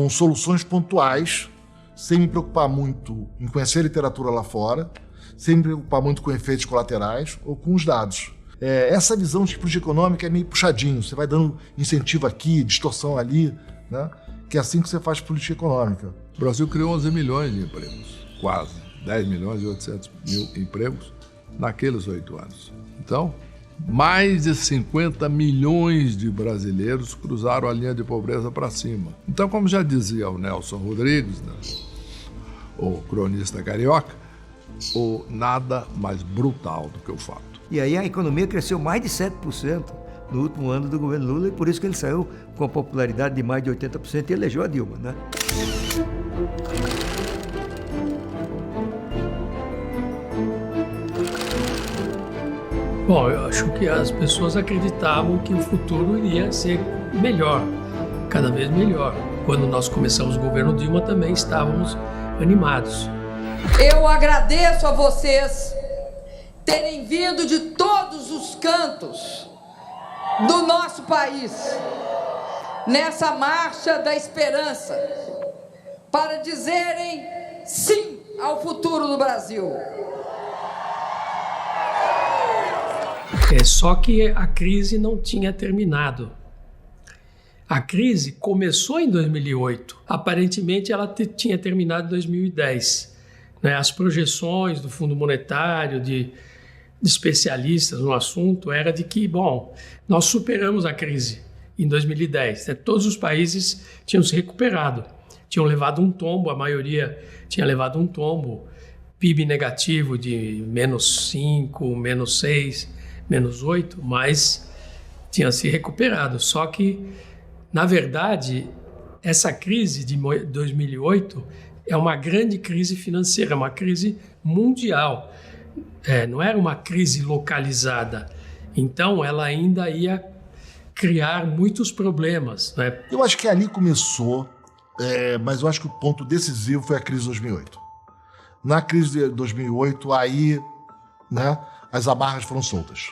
soluções pontuais, sem me preocupar muito em conhecer a literatura lá fora, sem me preocupar muito com efeitos colaterais ou com os dados. Essa visão de política econômica é meio puxadinho, você vai dando incentivo aqui, distorção ali, né, que é assim que você faz política econômica. O Brasil criou 11 milhões de empregos. Quase 10 milhões e 800 mil empregos naqueles 8 anos. Então, mais de 50 milhões de brasileiros cruzaram a linha de pobreza para cima. Então, como já dizia o Nelson Rodrigues, né, o cronista carioca, o nada mais brutal do que o fato. E aí a economia cresceu mais de 7% no último ano do governo Lula, e por isso que ele saiu com a popularidade de mais de 80% e elegeu a Dilma, né? Bom, eu acho que as pessoas acreditavam que o futuro iria ser melhor, cada vez melhor. Quando nós começamos o governo Dilma, também estávamos animados. Eu agradeço a vocês terem vindo de todos os cantos do nosso país nessa marcha da esperança para dizerem sim ao futuro do Brasil. Só que a crise não tinha terminado. A crise começou em 2008. Aparentemente, ela tinha terminado em 2010. Né? As projeções do Fundo Monetário, de especialistas no assunto, era de que, bom, nós superamos a crise em 2010. Né? Todos os países tinham se recuperado. Tinham levado um tombo, a maioria tinha levado um tombo PIB negativo de -5, -6, -8, mas tinha se recuperado. Só que, na verdade, essa crise de 2008 é uma grande crise financeira, uma crise mundial. Não era uma crise localizada. Então, ela ainda ia criar muitos problemas, né? Eu acho que ali começou, mas eu acho que o ponto decisivo foi a crise de 2008. Na crise de 2008, aí, né, as amarras foram soltas.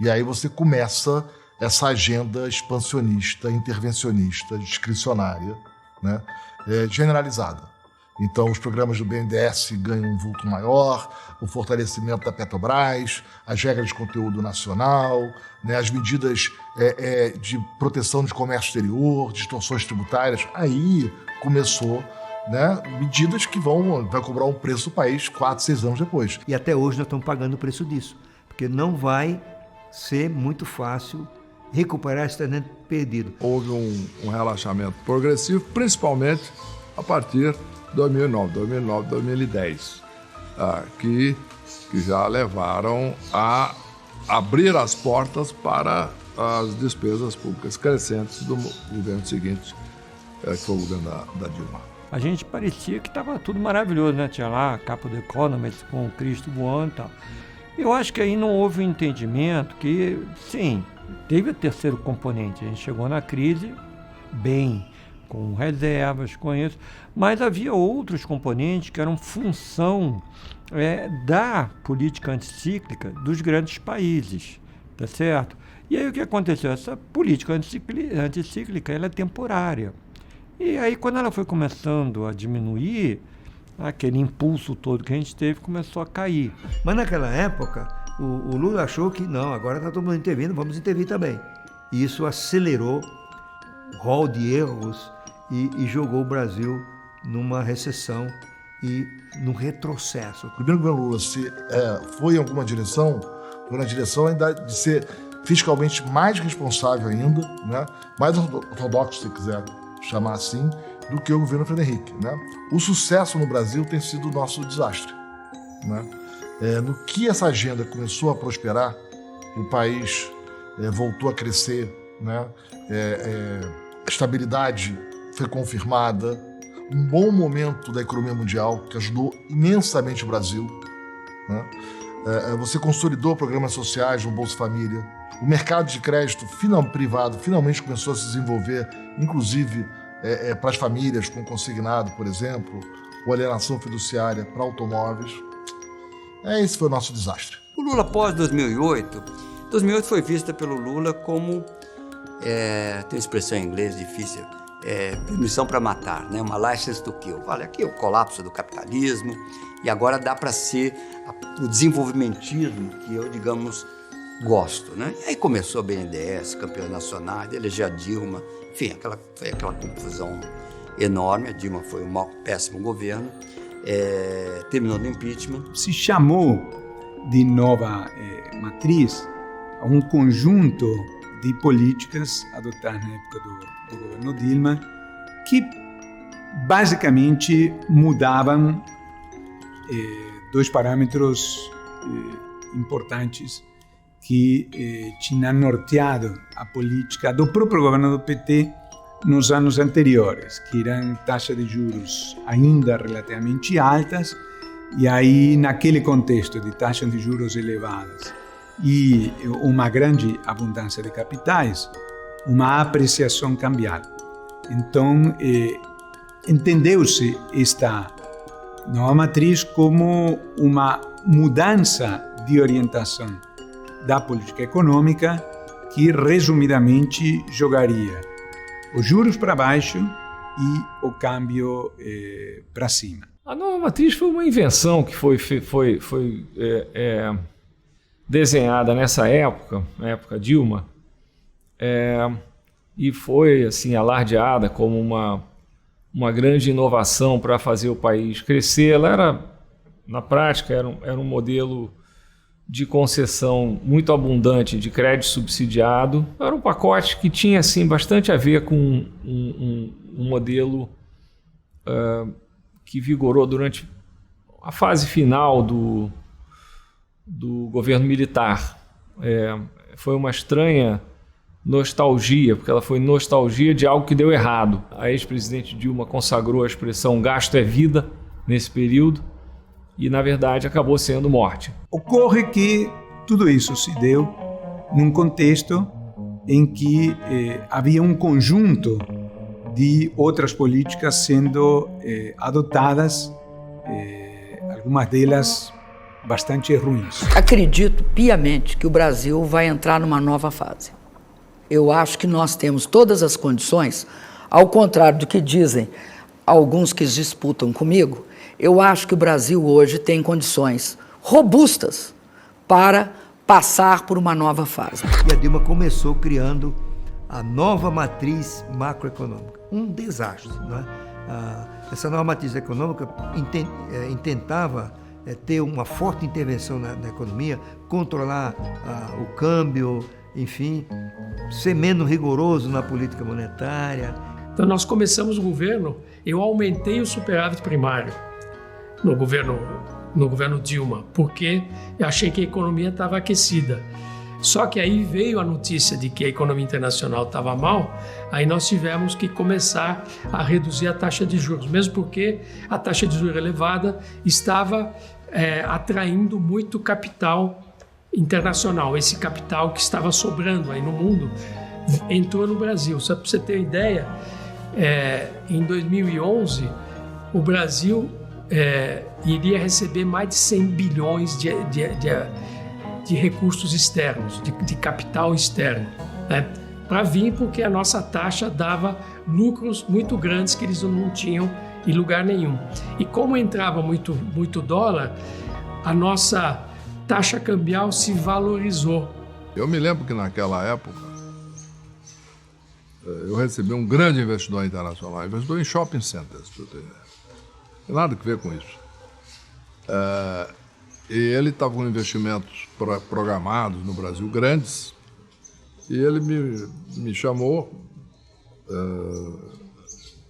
E aí você começa essa agenda expansionista, intervencionista, discricionária, né, generalizada. Então, os programas do BNDES ganham um vulto maior, o fortalecimento da Petrobras, as regras de conteúdo nacional, né, as medidas de proteção de comércio exterior, distorções tributárias. Aí começou, né, medidas que vai cobrar um preço do país 4, 6 anos depois. E até hoje nós estamos pagando o preço disso, porque não vai ser muito fácil recuperar esse terreno perdido. Houve um relaxamento progressivo, principalmente a partir de 2009, 2010, que já levaram a abrir as portas para as despesas públicas crescentes do governo seguinte, que foi o governo da Dilma. A gente parecia que estava tudo maravilhoso, né? Tinha lá a capa do Economist com o Cristo voando e tal. Eu acho que aí não houve um entendimento que, sim, teve o terceiro componente. A gente chegou na crise bem, com reservas, com isso, mas havia outros componentes que eram função da política anticíclica dos grandes países, tá certo? E aí o que aconteceu? Essa política anticíclica ela é temporária. E aí quando ela foi começando a diminuir, aquele impulso todo que a gente teve começou a cair. Mas naquela época, o Lula achou que não, agora está todo mundo intervindo, vamos intervir também. E isso acelerou o rol de erros e jogou o Brasil numa recessão e num retrocesso. O primeiro governo Lula foi em alguma direção, foi na direção ainda de ser fiscalmente mais responsável ainda, né? Mais ortodoxo, se quiser chamar assim, do que o governo Fernando Henrique, né? O sucesso no Brasil tem sido o nosso desastre, né? No que essa agenda começou a prosperar, o país voltou a crescer, né? A estabilidade foi confirmada, um bom momento da economia mundial que ajudou imensamente o Brasil, né? Você consolidou programas sociais no Bolsa Família, o mercado de crédito privado finalmente começou a se desenvolver, inclusive para as famílias com consignado, por exemplo, ou alienação fiduciária para automóveis. Esse foi o nosso desastre. O Lula pós 2008 foi vista pelo Lula como, tem uma expressão em inglês difícil, permissão para matar, né? Uma license to kill. Olha, aqui é o colapso do capitalismo e agora dá para ser o desenvolvimentismo que eu, digamos, gosto, né? E aí começou a BNDES, campeão nacional, eleger a Dilma, enfim, foi aquela confusão enorme. A Dilma foi um péssimo governo, terminou no impeachment. Se chamou de nova matriz a um conjunto de políticas adotadas na época do governo Dilma que basicamente mudavam dois parâmetros importantes que tinham norteado a política do próprio governo do PT nos anos anteriores, que eram taxas de juros ainda relativamente altas, e aí naquele contexto de taxas de juros elevadas e uma grande abundância de capitais, uma apreciação cambial. Então, entendeu-se esta nova matriz como uma mudança de orientação da política econômica que, resumidamente, jogaria os juros para baixo e o câmbio para cima. A nova matriz foi uma invenção que foi desenhada nessa época, na época Dilma, e foi assim alardeada como uma grande inovação para fazer o país crescer. Ela era, na prática, era um modelo de concessão muito abundante de crédito subsidiado. Era um pacote que tinha assim, bastante a ver com um modelo que vigorou durante a fase final do governo militar foi uma estranha nostalgia, porque ela foi nostalgia de algo que deu errado. A ex-presidente Dilma consagrou a expressão gasto é vida nesse período e, na verdade, acabou sendo morte. Ocorre que tudo isso se deu num contexto em que havia um conjunto de outras políticas sendo adotadas, algumas delas bastante ruins. Acredito piamente que o Brasil vai entrar numa nova fase. Eu acho que nós temos todas as condições, ao contrário do que dizem alguns que disputam comigo, eu acho que o Brasil hoje tem condições robustas para passar por uma nova fase. E a Dilma começou criando a nova matriz macroeconômica. Um desastre, não é? Essa nova matriz econômica intentava ter uma forte intervenção na economia, controlar o câmbio, enfim, ser menos rigoroso na política monetária. Então nós começamos o governo, eu aumentei o superávit primário no governo Dilma, porque eu achei que a economia estava aquecida. Só que aí veio a notícia de que a economia internacional estava mal, aí nós tivemos que começar a reduzir a taxa de juros, mesmo porque a taxa de juros elevada estava atraindo muito capital internacional. Esse capital que estava sobrando aí no mundo entrou no Brasil. Só para você ter uma ideia, em 2011 o Brasil iria receber mais de 100 bilhões de recursos externos, de capital externo, né? Para vir porque a nossa taxa dava lucros muito grandes que eles não tinham em lugar nenhum. E como entrava muito dólar, a nossa taxa cambial se valorizou. Eu me lembro que naquela época eu recebi um grande investidor internacional, investidor em shopping centers, para eu ter ideia. Não tem nada a ver com isso. E ele estava com investimentos programados no Brasil grandes, e ele me chamou,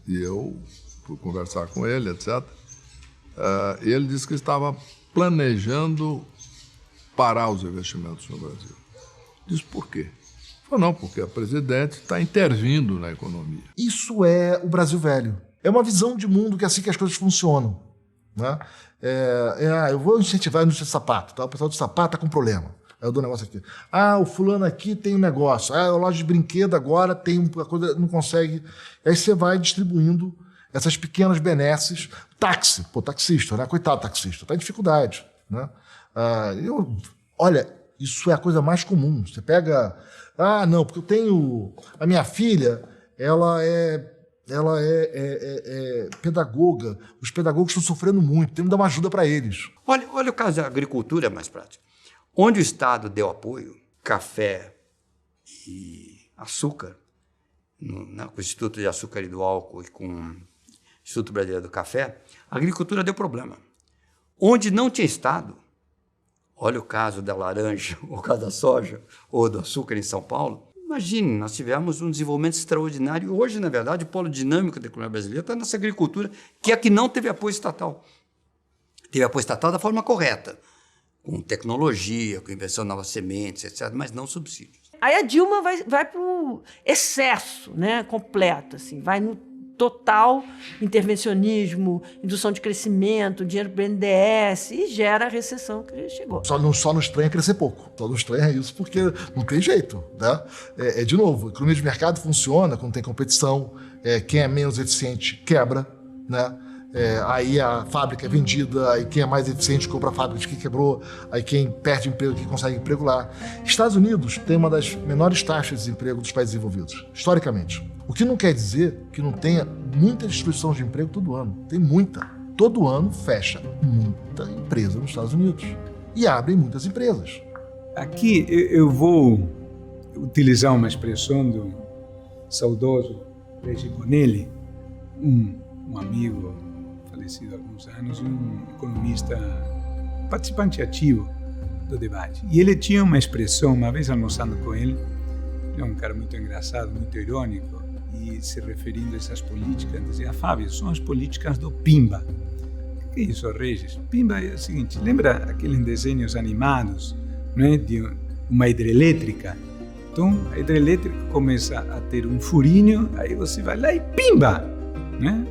e eu fui conversar com ele, etc. E ele disse que estava planejando parar os investimentos no Brasil. Disse por quê? Falou, não, porque a presidente está intervindo na economia. Isso é o Brasil velho. É uma visão de mundo que é assim que as coisas funcionam, né? Eu vou incentivar a indústria de sapato, tá? O pessoal de sapato está com problema. Aí eu dou um negócio aqui. O fulano aqui tem um negócio. A loja de brinquedo agora tem uma coisa, não consegue. Aí você vai distribuindo essas pequenas benesses. Táxi, taxista, né? Coitado do taxista, está em dificuldade, né? Olha, isso é a coisa mais comum. Você pega... não, porque eu tenho... A minha filha, ela é pedagoga. Os pedagogos estão sofrendo muito. Tem que dar uma ajuda para eles. Olha o caso da agricultura mais prática. Onde o Estado deu apoio, café e açúcar, com o Instituto de Açúcar e do Álcool e com o Instituto Brasileiro do Café, a agricultura deu problema. Onde não tinha Estado, olha o caso da laranja, o caso da soja ou do açúcar em São Paulo, imagine, nós tivemos um desenvolvimento extraordinário. Hoje, na verdade, o polo dinâmico da economia brasileira está nessa agricultura, que é a que não teve apoio estatal. Teve apoio estatal da forma correta, com tecnologia, com invenção de novas sementes, etc., mas não subsídios. Aí a Dilma vai para o excesso, né, completo, assim, vai no total intervencionismo, indução de crescimento, dinheiro para o BNDES, e gera a recessão que chegou. Só não estranha crescer pouco. Só não estranha isso porque não tem jeito, né? De novo, a economia de mercado funciona quando tem competição, quem é menos eficiente quebra, né? Aí a fábrica é vendida, aí quem é mais eficiente compra a fábrica de quem quebrou, aí quem perde emprego, quem consegue emprego lá. Estados Unidos tem uma das menores taxas de desemprego dos países desenvolvidos, historicamente. O que não quer dizer que não tenha muita destruição de emprego todo ano. Tem muita. Todo ano fecha muita empresa nos Estados Unidos e abrem muitas empresas. Aqui eu vou utilizar uma expressão do saudoso Regis Bonelli, um amigo falecido há alguns anos, um economista participante ativo do debate. E ele tinha uma expressão, uma vez almoçando com ele é um cara muito engraçado, muito irônico, e se referindo a essas políticas, dizia, Fábio, são as políticas do Pimba. que é isso, Regis? Pimba é o seguinte, lembra aqueles desenhos animados, né, de uma hidrelétrica? Então, a hidrelétrica começa a ter um furinho, aí você vai lá e pimba! Né?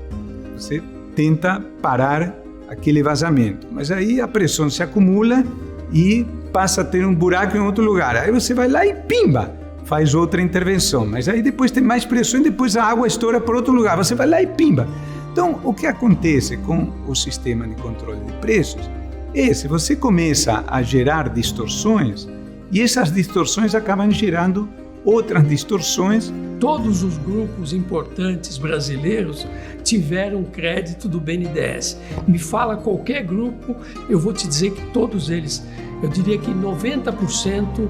Você tenta parar aquele vazamento, mas aí a pressão se acumula e passa a ter um buraco em outro lugar. Aí você vai lá e pimba! Faz outra intervenção, mas aí depois tem mais pressão e depois a água estoura por outro lugar. Você vai lá e pimba! Então, o que acontece com o sistema de controle de preços é se você começa a gerar distorções e essas distorções acabam gerando outras distorções. Todos os grupos importantes brasileiros tiveram crédito do BNDES. Me fala qualquer grupo, eu vou te dizer que todos eles, eu diria que 90%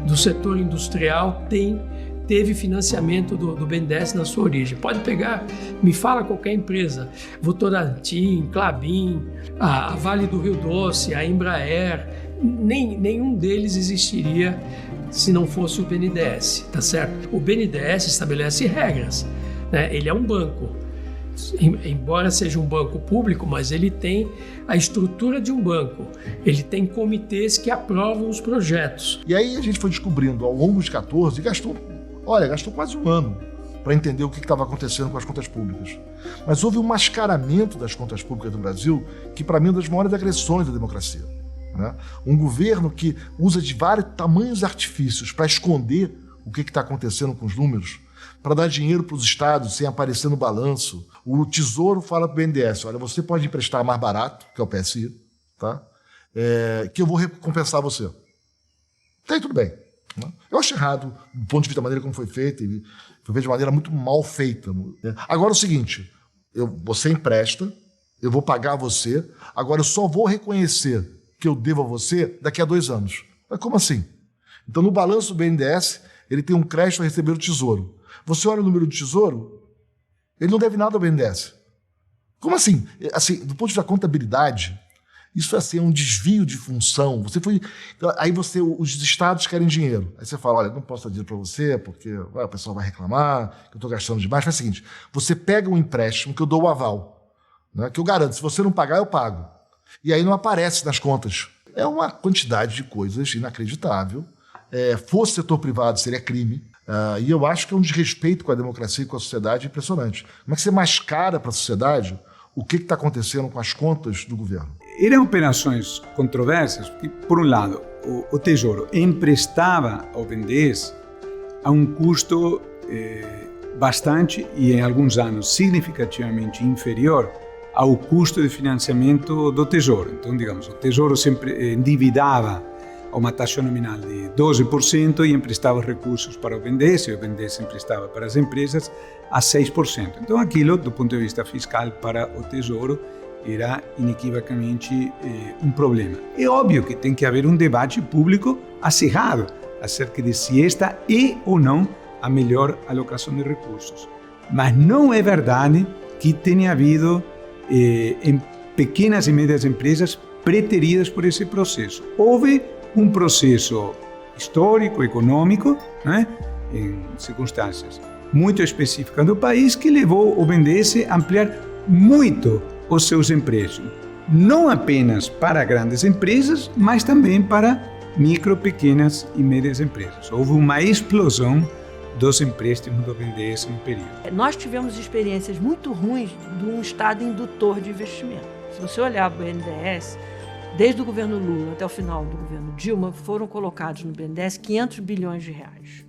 do setor industrial teve financiamento do BNDES na sua origem. Pode pegar, me fala qualquer empresa, Votorantim, Klabin, a Vale do Rio Doce, a Embraer, nenhum deles existiria se não fosse o BNDES, tá certo? O BNDES estabelece regras, né? Ele é um banco. Embora seja um banco público, mas ele tem a estrutura de um banco. Ele tem comitês que aprovam os projetos. E aí a gente foi descobrindo ao longo de 14 e gastou quase um ano para entender o que estava acontecendo com as contas públicas. Mas houve um mascaramento das contas públicas do Brasil que, para mim, é uma das maiores agressões da democracia. Né? Um governo que usa de vários tamanhos artifícios para esconder o que está acontecendo com os números, para dar dinheiro para os estados sem aparecer no balanço. O Tesouro fala para o BNDES, olha, você pode emprestar mais barato, que é o PSI, tá? Que eu vou recompensar você. Tá aí tudo bem. Né? Eu acho errado, do ponto de vista da maneira como foi feito, e foi feito de maneira muito mal feita. Agora é o seguinte, você empresta, eu vou pagar você, agora eu só vou reconhecer que eu devo a você daqui a 2 anos. Mas como assim? Então, no balanço do BNDES, ele tem um crédito a receber do Tesouro. Você olha o número do Tesouro, ele não deve nada ao BNDES. Como assim? Assim, do ponto de vista da contabilidade, isso é um desvio de função. Aí os estados querem dinheiro. Aí você fala, olha, não posso dar dinheiro para você, porque o pessoal vai reclamar, que eu estou gastando demais. Faz o seguinte, você pega um empréstimo que eu dou o aval, né, que eu garanto, se você não pagar, eu pago. E aí não aparece nas contas. É uma quantidade de coisas inacreditável. Fosse setor privado, seria crime. E eu acho que é um desrespeito com a democracia e com a sociedade impressionante. Como é que você mascara para a sociedade o que está acontecendo com as contas do governo? Eram operações controversas, porque, por um lado, o Tesouro emprestava ao BNDES a um custo bastante e, em alguns anos, significativamente inferior ao custo de financiamento do Tesouro. Então, digamos, o Tesouro sempre endividava a uma taxa nominal de 12% e emprestava recursos para o BNDES, e o BNDES emprestava para as empresas a 6%. Então, aquilo, do ponto de vista fiscal para o Tesouro, era inequivocamente um problema. É óbvio que tem que haver um debate público acirrado acerca de se esta é ou não a melhor alocação de recursos. Mas não é verdade que tenha havido em pequenas e médias empresas preteridas por esse processo. Houve um processo histórico, econômico, né, em circunstâncias muito específicas do país, que levou o BNDES a ampliar muito os seus empréstimos. Não apenas para grandes empresas, mas também para micro, pequenas e médias empresas. Houve uma explosão dos empréstimos do BNDES no período. Nós tivemos experiências muito ruins de um estado indutor de investimento. Se você olhar o BNDES, desde o governo Lula até o final do governo Dilma, foram colocados no BNDES 500 bilhões de reais.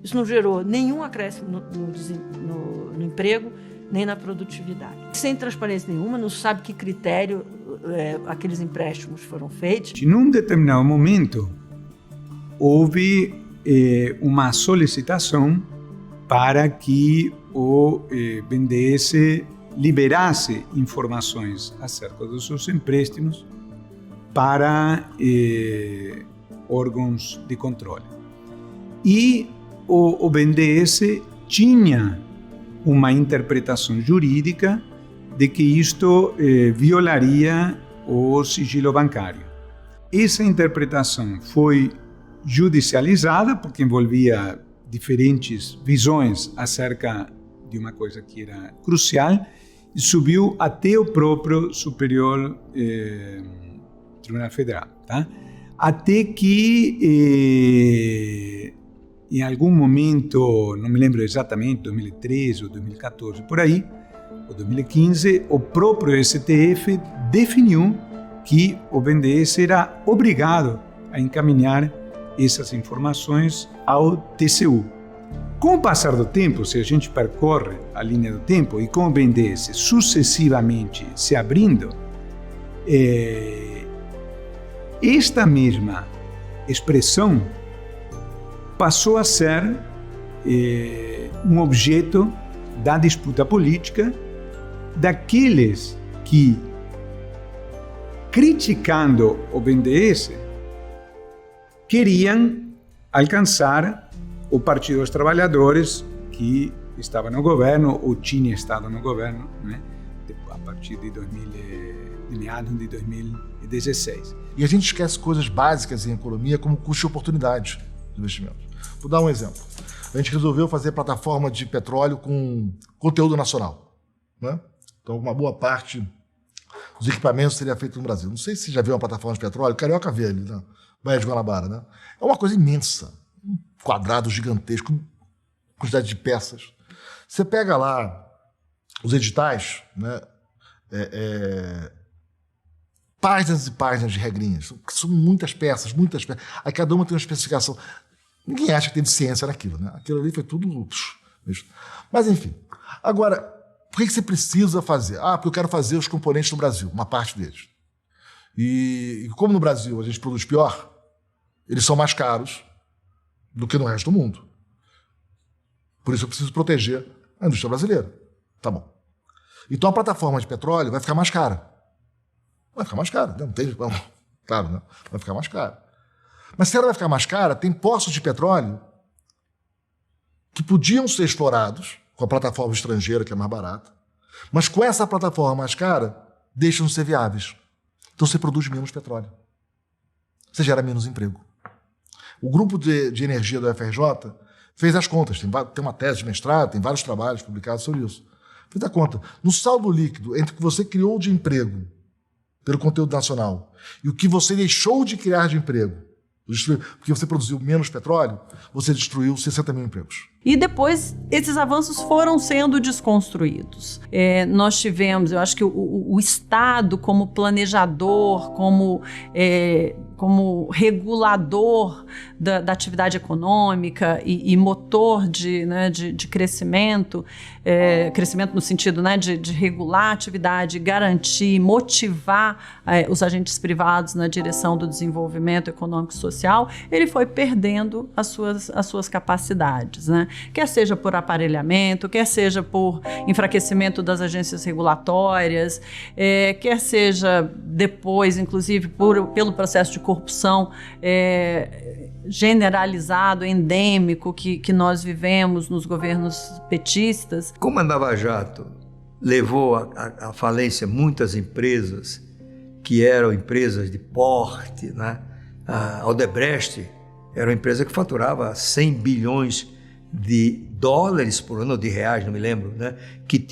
Isso não gerou nenhum acréscimo no emprego, nem na produtividade. Sem transparência nenhuma, não se sabe que critério aqueles empréstimos foram feitos. Num determinado momento, houve uma solicitação para que o BNDES liberasse informações acerca dos seus empréstimos para órgãos de controle. E o BNDES tinha uma interpretação jurídica de que isto violaria o sigilo bancário. Essa interpretação foi judicializada porque envolvia diferentes visões acerca de uma coisa que era crucial e subiu até o próprio Superior Tribunal Federal, tá? Até que em algum momento, não me lembro exatamente, 2013 ou 2014, por aí, ou 2015, o próprio STF definiu que o BNDES era obrigado a encaminhar essas informações ao TCU. Com o passar do tempo, se a gente percorre a linha do tempo e com o BNDES sucessivamente se abrindo, esta mesma expressão passou a ser um objeto da disputa política daqueles que, criticando o BNDES, queriam alcançar o Partido dos Trabalhadores, que estava no governo, ou tinha estado no governo, né, a partir de meados de 2016. E a gente esquece coisas básicas em economia, como custo de oportunidade de investimento. Vou dar um exemplo. A gente resolveu fazer plataforma de petróleo com conteúdo nacional, né? Então, uma boa parte dos equipamentos seria feito no Brasil. Não sei se você já viu uma plataforma de petróleo, Carioca vê ali, né? Baía de Guanabara, né? É uma coisa imensa, um quadrado gigantesco, quantidade de peças. Você pega lá os editais, né? Páginas e páginas de regrinhas. São muitas peças, muitas peças. Aí cada uma tem uma especificação. Ninguém acha que teve ciência naquilo, né? Aquilo ali foi tudo... Mas, enfim. Agora, por que você precisa fazer? Ah, porque eu quero fazer os componentes no Brasil, uma parte deles. E como no Brasil a gente produz pior, eles são mais caros do que no resto do mundo. Por isso eu preciso proteger a indústria brasileira. Tá bom. Então a plataforma de petróleo vai ficar mais cara. Vai ficar mais cara. Não tem... Claro, né? Vai ficar mais cara. Mas se ela vai ficar mais cara, tem poços de petróleo que podiam ser explorados com a plataforma estrangeira, que é mais barata, mas com essa plataforma mais cara, deixam de ser viáveis. Então você produz menos petróleo. Você gera menos emprego. O grupo de energia do FRJ fez as contas. Tem uma tese de mestrado, tem vários trabalhos publicados sobre isso. Fez a conta. No saldo líquido, entre o que você criou de emprego pelo conteúdo nacional e o que você deixou de criar de emprego, porque você produziu menos petróleo, você destruiu 60 mil empregos. E depois esses avanços foram sendo desconstruídos. Nós tivemos, eu acho que o Estado como planejador, como regulador da atividade econômica e motor de crescimento, crescimento no sentido, né, de regular a atividade, garantir, motivar os agentes privados na direção do desenvolvimento econômico e social, ele foi perdendo as suas capacidades, né? Quer seja por aparelhamento, quer seja por enfraquecimento das agências regulatórias, quer seja depois, inclusive, pelo processo de corrupção generalizado, endêmico que nós vivemos nos governos petistas. Como a Lava Jato levou à falência muitas empresas que eram empresas de porte, né? A Odebrecht era uma empresa que faturava 100 bilhões de dólares por ano, ou de reais, não me lembro, né? Que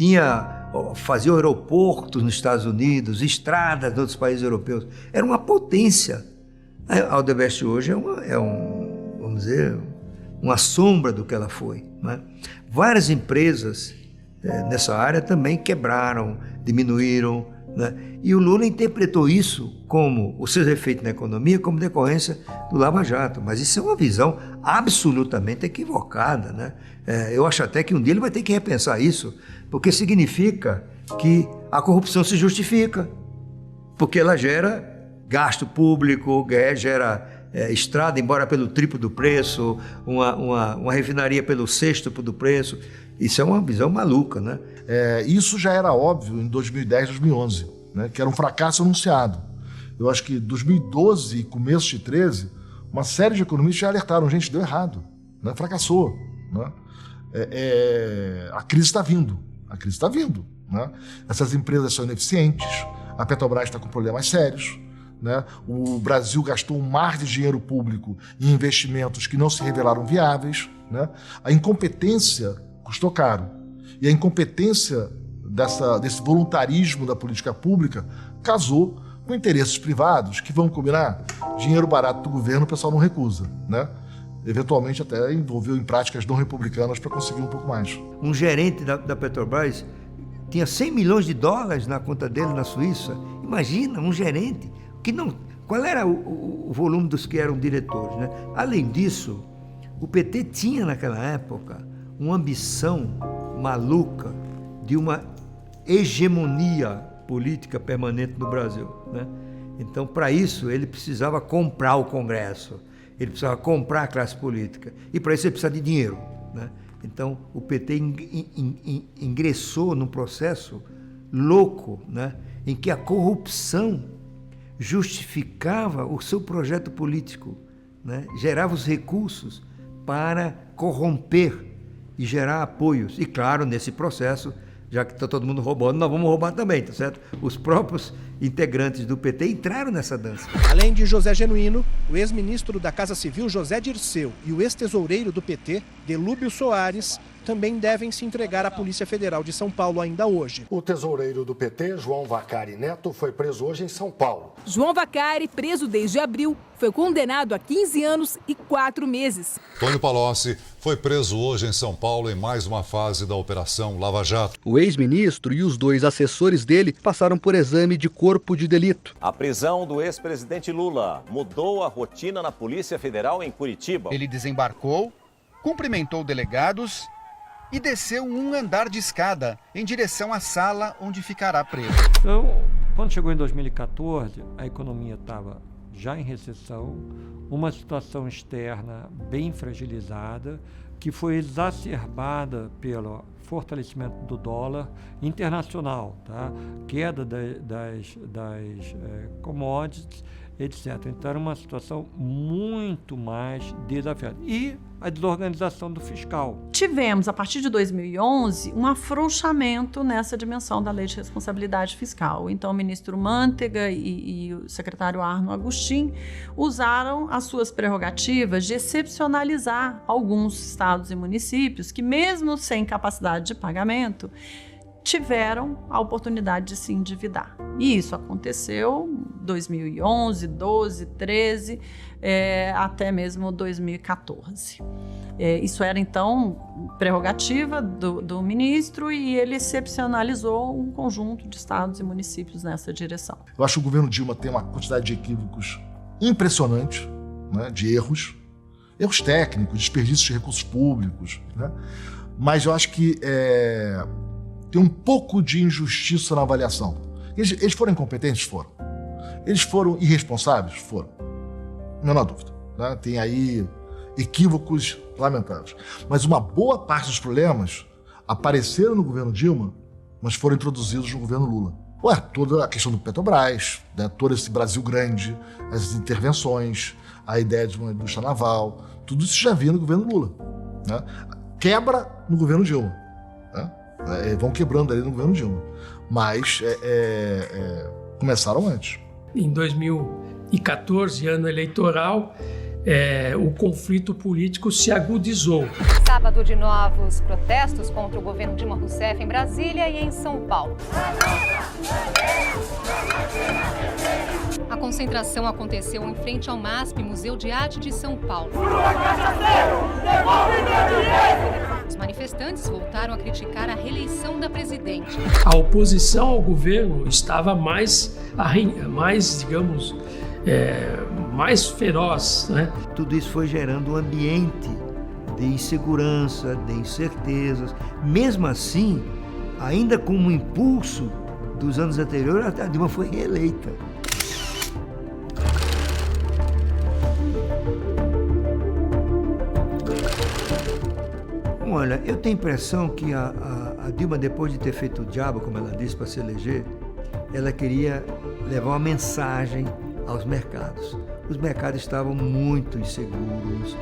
fazia aeroportos nos Estados Unidos, estradas em outros países europeus. Era uma potência. A Odebrecht hoje vamos dizer, uma sombra do que ela foi, né? Várias empresas nessa área também quebraram, diminuíram, né? E o Lula interpretou isso como os seus efeitos na economia como decorrência do Lava Jato, mas isso é uma visão absolutamente equivocada, né? Eu acho até que um dia ele vai ter que repensar isso, porque significa que a corrupção se justifica, porque ela gera gasto público, gera estrada, embora pelo triplo do preço, uma refinaria pelo sextuplo do preço. Isso é uma visão maluca, né? Isso já era óbvio em 2010, 2011, né? Que era um fracasso anunciado. Eu acho que 2012 e começo de 2013, uma série de economistas já alertaram, gente, deu errado, né? Fracassou, né? A crise está vindo, né? Essas empresas são ineficientes, a Petrobras está com problemas sérios, né? O Brasil gastou um mar de dinheiro público em investimentos que não se revelaram viáveis, né? A incompetência custou caro. E a incompetência desse voluntarismo da política pública, casou com interesses privados que, vamos combinar, dinheiro barato do governo o pessoal não recusa, né? Eventualmente até envolveu em práticas não republicanas para conseguir um pouco mais. Um gerente da Petrobras tinha 100 milhões de dólares na conta dele na Suíça. Imagina, um gerente que não... Qual era o volume dos que eram diretores, né? Além disso, o PT tinha naquela época uma ambição maluca de uma hegemonia política permanente no Brasil, né? Então, para isso, ele precisava comprar o Congresso, ele precisava comprar a classe política, e para isso ele precisava de dinheiro, né? Então, o PT ingressou num processo louco, né? Em que a corrupção justificava o seu projeto político, né? Gerava os recursos para corromper e gerar apoios. E, claro, nesse processo, já que está todo mundo roubando, nós vamos roubar também, tá certo? Os próprios integrantes do PT entraram nessa dança. Além de José Genuíno, o ex-ministro da Casa Civil José Dirceu e o ex-tesoureiro do PT, Delúbio Soares, também devem se entregar à Polícia Federal de São Paulo ainda hoje. O tesoureiro do PT, João Vacari Neto, foi preso hoje em São Paulo. João Vacari, preso desde abril, foi condenado a 15 anos e 4 meses. Tony Palocci foi preso hoje em São Paulo em mais uma fase da Operação Lava Jato. O ex-ministro e os 2 assessores dele passaram por exame de corpo de delito. A prisão do ex-presidente Lula mudou a rotina na Polícia Federal em Curitiba. Ele desembarcou, cumprimentou delegados e desceu um andar de escada em direção à sala onde ficará preso. Então, quando chegou em 2014, a economia estava já em recessão, uma situação externa bem fragilizada, que foi exacerbada pelo fortalecimento do dólar internacional, tá? Queda das commodities, etc. Então era uma situação muito mais desafiante. E a desorganização do fiscal. Tivemos, a partir de 2011, um afrouxamento nessa dimensão da Lei de Responsabilidade Fiscal. Então, o ministro Mantega e o secretário Arno Agostinho usaram as suas prerrogativas de excepcionalizar alguns estados e municípios que, mesmo sem capacidade de pagamento, tiveram a oportunidade de se endividar. E isso aconteceu em 2011, 12, 13, até mesmo 2014. Isso era, então, prerrogativa do ministro e ele excepcionalizou um conjunto de estados e municípios nessa direção. Eu acho que o governo Dilma tem uma quantidade de equívocos impressionante, né, de erros técnicos, desperdício de recursos públicos, né? Mas eu acho que tem um pouco de injustiça na avaliação. Eles foram incompetentes? Foram. Eles foram irresponsáveis? Foram. Não há dúvida, né? Tem aí equívocos lamentáveis. Mas uma boa parte dos problemas apareceram no governo Dilma, mas foram introduzidos no governo Lula. Toda a questão do Petrobras, né? Todo esse Brasil grande, as intervenções, a ideia de uma indústria naval, tudo isso já vinha no governo Lula, né? Quebra no governo Dilma, né? Vão quebrando ali no governo Dilma, mas começaram antes. Em 2014, ano eleitoral, o conflito político se agudizou. Sábado de novos protestos contra o governo Dilma Rousseff em Brasília e em São Paulo. A concentração aconteceu em frente ao MASP, Museu de Arte de São Paulo. Os manifestantes voltaram a criticar a reeleição da presidente. A oposição ao governo estava mais digamos, mais feroz, né? Tudo isso foi gerando um ambiente de insegurança, de incertezas. Mesmo assim, ainda com um impulso dos anos anteriores, a Dilma foi reeleita. Olha, eu tenho a impressão que a Dilma, depois de ter feito o diabo, como ela disse, para se eleger, ela queria levar uma mensagem aos mercados. Os mercados estavam muito inseguros,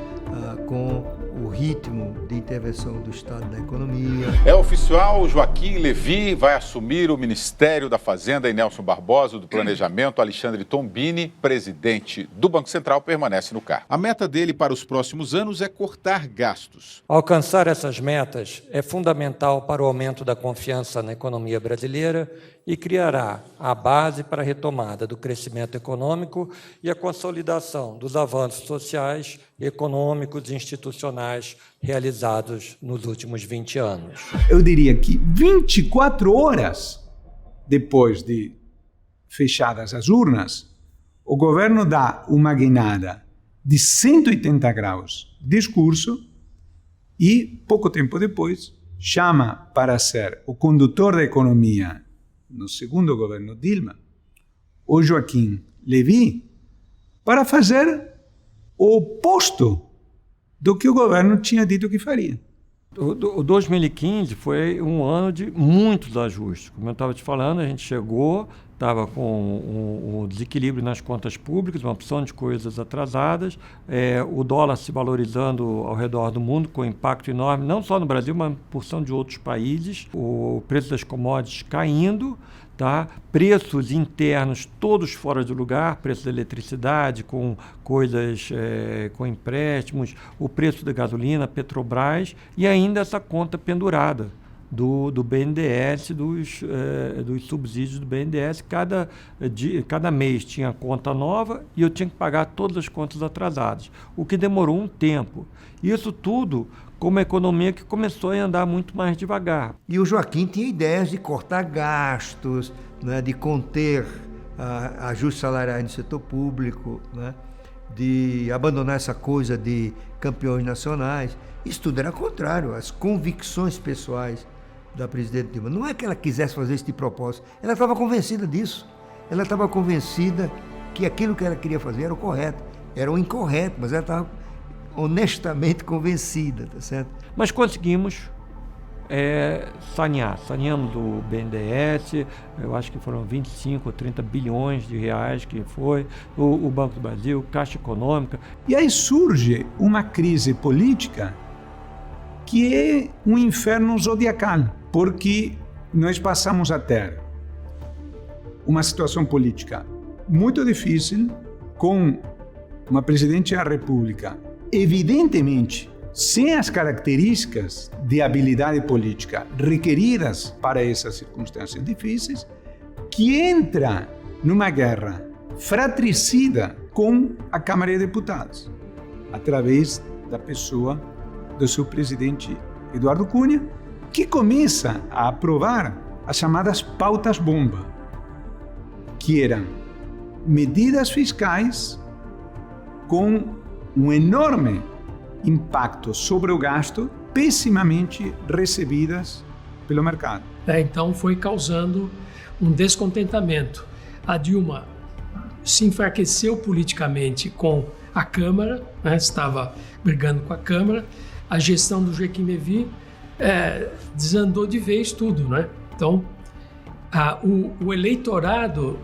com o ritmo de intervenção do Estado na economia. É oficial, Joaquim Levy vai assumir o Ministério da Fazenda e Nelson Barbosa do Planejamento, Alexandre Tombini, presidente do Banco Central, permanece no cargo. A meta dele para os próximos anos é cortar gastos. Alcançar essas metas é fundamental para o aumento da confiança na economia brasileira e criará a base para a retomada do crescimento econômico e a consolidação dos avanços sociais, econômicos e institucionais realizados nos últimos 20 anos. Eu diria que 24 horas depois de fechadas as urnas, o governo dá uma guinada de 180 graus de discurso e, pouco tempo depois, chama para ser o condutor da economia no segundo governo Dilma, o Joaquim Levy, para fazer o oposto do que o governo tinha dito que faria. O 2015 foi um ano de muitos ajustes. Como eu estava te falando, a gente chegou, estava com um desequilíbrio nas contas públicas, uma opção de coisas atrasadas, o dólar se valorizando ao redor do mundo, com impacto enorme, não só no Brasil, mas uma porção de outros países, o preço das commodities caindo, tá? Preços internos todos fora de lugar, preço da eletricidade, com coisas, com empréstimos, o preço da gasolina, Petrobras, e ainda essa conta pendurada do BNDES, dos subsídios do BNDES. Cada mês tinha conta nova e eu tinha que pagar todas as contas atrasadas, o que demorou um tempo. Isso tudo com uma economia que começou a andar muito mais devagar. E o Joaquim tinha ideias de cortar gastos, né, de conter ajustes salariais no setor público, né, de abandonar essa coisa de campeões nacionais. Isso tudo era contrário às convicções pessoais da presidente Dilma. Não é que ela quisesse fazer isso de propósito, ela estava convencida disso. Ela estava convencida que aquilo que ela queria fazer era o correto. Era o incorreto, mas ela estava honestamente convencida, tá certo? Mas conseguimos saneamos o BNDES, eu acho que foram 25 ou 30 bilhões de reais que foi, o Banco do Brasil, Caixa Econômica. E aí surge uma crise política que é um inferno zodiacal, porque nós passamos a ter uma situação política muito difícil, com uma presidente da República evidentemente sem as características de habilidade política requeridas para essas circunstâncias difíceis, que entra numa guerra fratricida com a Câmara de Deputados, através da pessoa do seu presidente Eduardo Cunha, que começa a aprovar as chamadas pautas-bomba, que eram medidas fiscais com um enorme impacto sobre o gasto, pessimamente recebidas pelo mercado. Então foi causando um descontentamento. A Dilma se enfraqueceu politicamente com a Câmara, né? Estava brigando com a Câmara. A gestão do Joaquim Levy desandou de vez tudo, né? Então, o eleitorado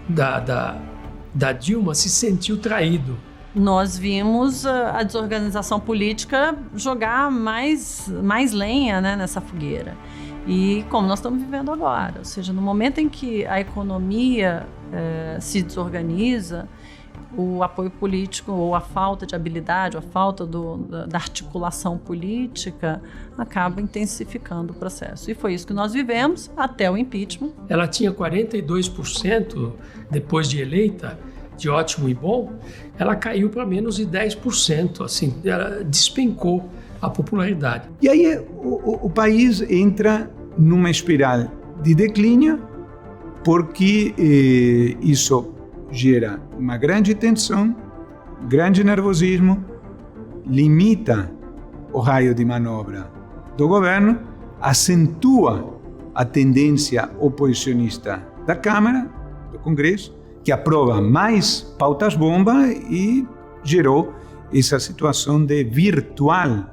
da Dilma se sentiu traído. Nós vimos a desorganização política jogar mais lenha, né, nessa fogueira. E como nós estamos vivendo agora, ou seja, no momento em que a economia se desorganiza, o apoio político ou a falta de habilidade, a falta da articulação política acaba intensificando o processo. E foi isso que nós vivemos até o impeachment. Ela tinha 42% depois de eleita, de ótimo e bom, ela caiu para menos de 10%, assim, ela despencou a popularidade. E aí o país entra numa espiral de declínio, porque isso gera uma grande tensão, grande nervosismo, limita o raio de manobra do governo, acentua a tendência oposicionista da Câmara, do Congresso, que aprova mais pautas-bomba e gerou essa situação de virtual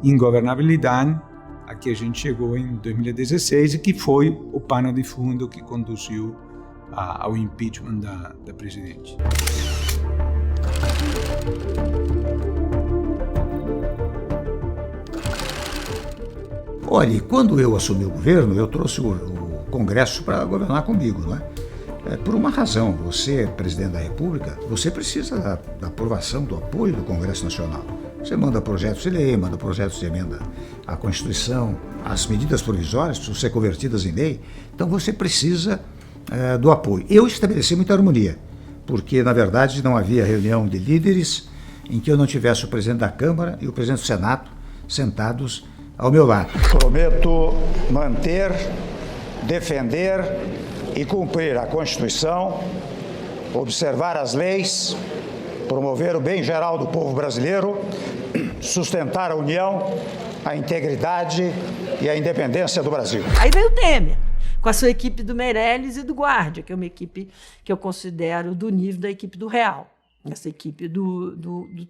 ingovernabilidade a que a gente chegou em 2016 e que foi o pano de fundo que conduziu ao impeachment da presidente. Olha, quando eu assumi o governo, eu trouxe o Congresso para governar comigo, não é? Por uma razão, você, presidente da República, você precisa da aprovação, do apoio do Congresso Nacional. Você manda projetos de lei, manda projetos de emenda à Constituição, as medidas provisórias precisam ser convertidas em lei, então você precisa do apoio. Eu estabeleci muita harmonia, porque, na verdade, não havia reunião de líderes em que eu não tivesse o presidente da Câmara e o presidente do Senado sentados ao meu lado. Prometo manter, defender e cumprir a Constituição, observar as leis, promover o bem geral do povo brasileiro, sustentar a união, a integridade e a independência do Brasil. Aí veio o Temer, com a sua equipe do Meirelles e do Guardia, que é uma equipe que eu considero do nível da equipe do Real. Essa equipe do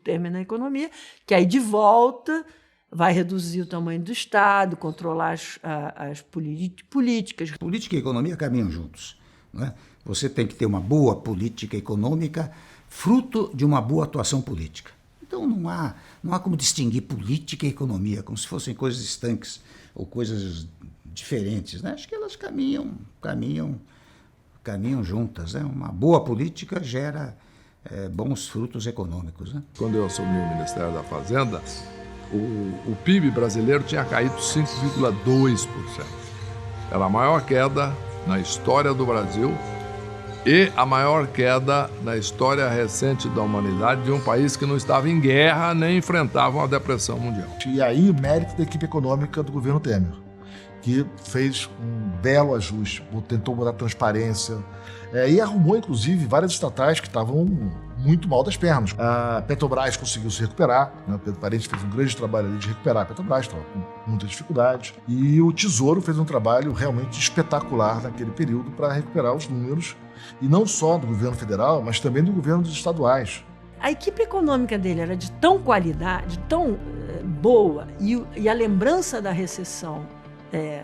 Temer na economia, que aí de volta vai reduzir o tamanho do Estado, controlar as políticas. Política e economia caminham juntos, não é? Você tem que ter uma boa política econômica, fruto de uma boa atuação política. Então não há como distinguir política e economia, como se fossem coisas estanques ou coisas diferentes, né? Acho que elas caminham juntas, né? Uma boa política gera bons frutos econômicos, né? Quando eu assumi o Ministério da Fazenda, o PIB brasileiro tinha caído 5,2%. Era a maior queda na história do Brasil e a maior queda na história recente da humanidade de um país que não estava em guerra nem enfrentava uma depressão mundial. E aí, mérito da equipe econômica do governo Temer, que fez um belo ajuste, tentou mudar a transparência e arrumou, inclusive, várias estatais que estavam muito mal das pernas. A Petrobras conseguiu se recuperar, né? O Pedro Parente fez um grande trabalho ali de recuperar a Petrobras, estava com muitas dificuldades. E o Tesouro fez um trabalho realmente espetacular naquele período para recuperar os números, e não só do governo federal, mas também do governo dos estaduais. A equipe econômica dele era de tão qualidade, tão boa, e a lembrança da recessão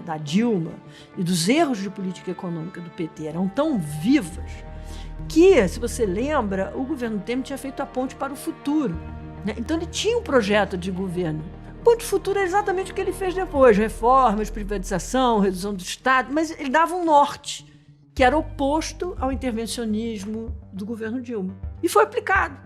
da Dilma e dos erros de política econômica do PT eram tão vivas que, se você lembra, o governo Temer tinha feito a ponte para o futuro, né? Então ele tinha um projeto de governo. A ponte futuro é exatamente o que ele fez depois, reformas, privatização, redução do Estado, mas ele dava um norte, que era oposto ao intervencionismo do governo Dilma. E foi aplicado.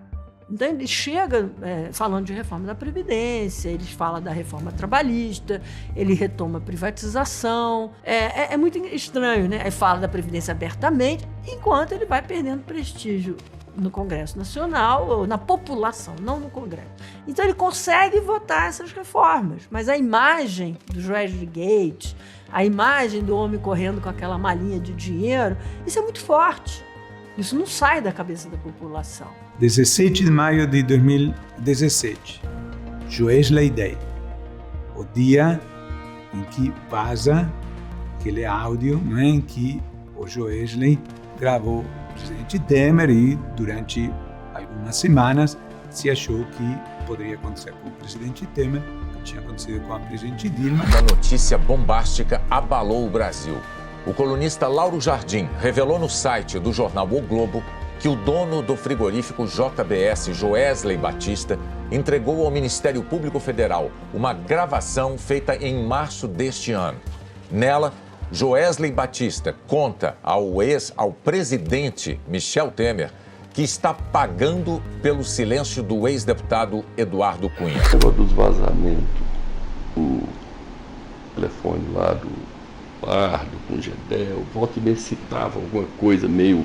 Então ele chega falando de reforma da Previdência, ele fala da reforma trabalhista, ele retoma a privatização. É muito estranho, né? Ele fala da Previdência abertamente, enquanto ele vai perdendo prestígio no Congresso Nacional, ou na população, não no Congresso. Então ele consegue votar essas reformas, mas a imagem do George Gates, a imagem do homem correndo com aquela malinha de dinheiro, isso é muito forte. Isso não sai da cabeça da população. 17 de maio de 2017, Joesley Day, o dia em que vaza aquele áudio, né, em que o Joesley gravou o presidente Temer e durante algumas semanas se achou que poderia acontecer com o presidente Temer, que tinha acontecido com a presidente Dilma. Uma notícia bombástica abalou o Brasil. O colunista Lauro Jardim revelou no site do jornal O Globo que o dono do frigorífico JBS, Joesley Batista, entregou ao Ministério Público Federal uma gravação feita em março deste ano. Nela, Joesley Batista conta ao presidente Michel Temer que está pagando pelo silêncio do ex-deputado Eduardo Cunha. O negócio dos vazamentos, o telefone lá do Pardo com o Gedel, volta e meia citava alguma coisa meio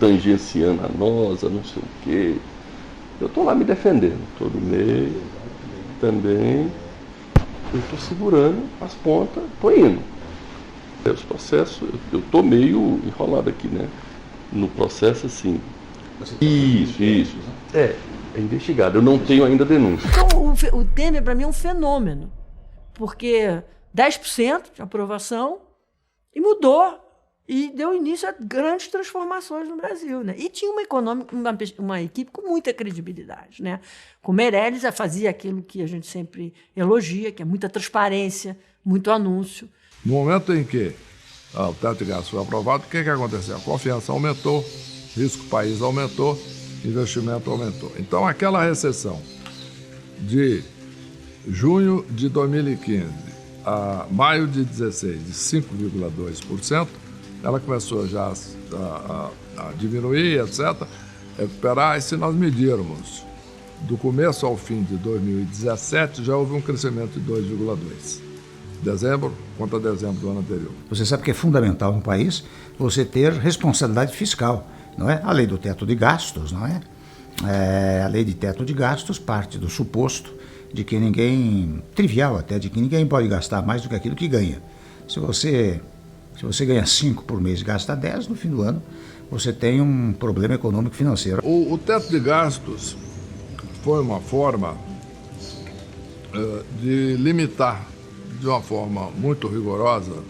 tangenciando a nossa, não sei o quê. Eu estou lá me defendendo, todo meio também. Eu estou segurando as pontas, estou indo. Os processos, eu estou meio enrolado aqui, né? No processo, assim. Isso. É investigado. Eu não tenho ainda denúncia. Então, o Temer, para mim, é um fenômeno. Porque 10% de aprovação e mudou. E deu início a grandes transformações no Brasil, né? E tinha uma equipe com muita credibilidade, né? Com Meirelles fazia aquilo que a gente sempre elogia, que é muita transparência, muito anúncio. No momento em que o teto de gastos foi aprovado, o que aconteceu? A confiança aumentou, risco país aumentou, investimento aumentou. Então, aquela recessão de junho de 2015 a maio de 16 de 5,2%, ela começou já a diminuir, etc., recuperar, e se nós medirmos do começo ao fim de 2017, já houve um crescimento de 2,2%. Dezembro contra dezembro do ano anterior. Você sabe que é fundamental no país você ter responsabilidade fiscal, não é? A lei do teto de gastos, não é? A lei de teto de gastos parte do suposto de que ninguém, trivial até, de que ninguém pode gastar mais do que aquilo que ganha. Se você ganha 5 por mês e gasta 10, no fim do ano, você tem um problema econômico financeiro. O teto de gastos foi uma forma de limitar de uma forma muito rigorosa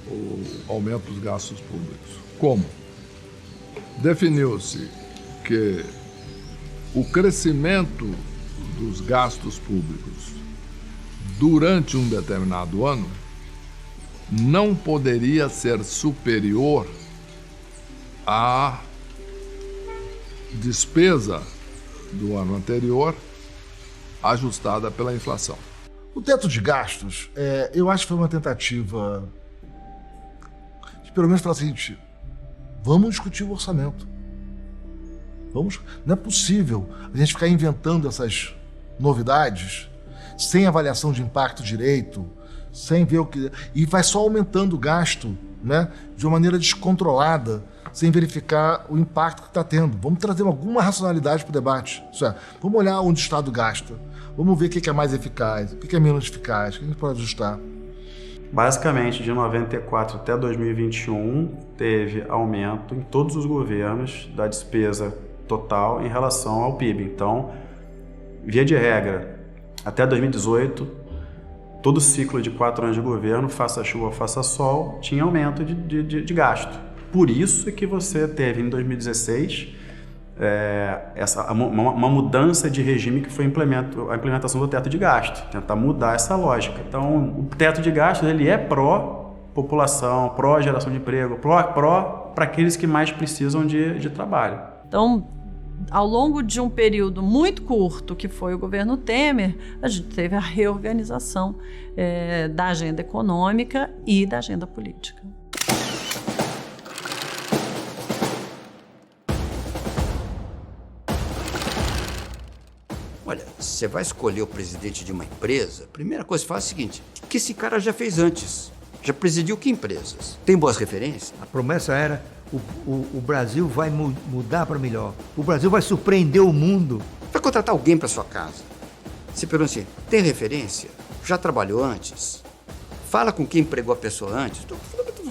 o aumento dos gastos públicos. Como? Definiu-se que o crescimento dos gastos públicos durante um determinado ano não poderia ser superior à despesa do ano anterior ajustada pela inflação. O teto de gastos, eu acho que foi uma tentativa de pelo menos falar o seguinte: vamos discutir o orçamento. Não é possível a gente ficar inventando essas novidades sem avaliação de impacto direito, sem ver o que... E vai só aumentando o gasto, né, de uma maneira descontrolada, sem verificar o impacto que está tendo. Vamos trazer alguma racionalidade para o debate. Isso é, vamos olhar onde o Estado gasta. Vamos ver o que é mais eficaz, o que é menos eficaz, o que a gente pode ajustar. Basicamente, de 94 até 2021, teve aumento em todos os governos da despesa total em relação ao PIB. Então, via de regra, até 2018, todo ciclo de 4 anos de governo, faça chuva, faça sol, tinha aumento de gasto. Por isso é que você teve, em 2016, uma mudança de regime que foi a implementação do teto de gasto, tentar mudar essa lógica. Então, o teto de gasto ele é pró-população, pró-geração de emprego, pró para aqueles que mais precisam de trabalho. Então, ao longo de um período muito curto, que foi o governo Temer, a gente teve a reorganização da agenda econômica e da agenda política. Olha, você vai escolher o presidente de uma empresa, a primeira coisa que faz é o seguinte: o que esse cara já fez antes? Já presidiu que empresas? Tem boas referências? A promessa era: o Brasil vai mudar para melhor. O Brasil vai surpreender o mundo. Vai contratar alguém para sua casa. Você pergunta assim: tem referência? Já trabalhou antes? Fala com quem empregou a pessoa antes. Estou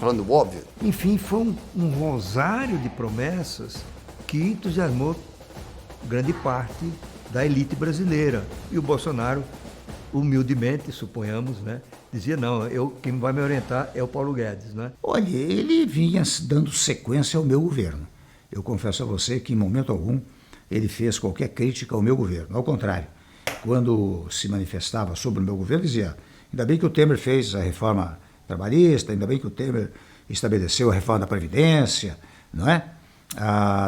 falando óbvio. Enfim, foi um rosário de promessas que entusiasmou grande parte da elite brasileira. E o Bolsonaro, humildemente, suponhamos, né, dizia: não, quem vai me orientar é o Paulo Guedes, né? Olha, ele vinha dando sequência ao meu governo. Eu confesso a você que, em momento algum, ele fez qualquer crítica ao meu governo. Ao contrário, quando se manifestava sobre o meu governo, dizia: ainda bem que o Temer fez a reforma trabalhista, ainda bem que o Temer estabeleceu a reforma da Previdência, não é?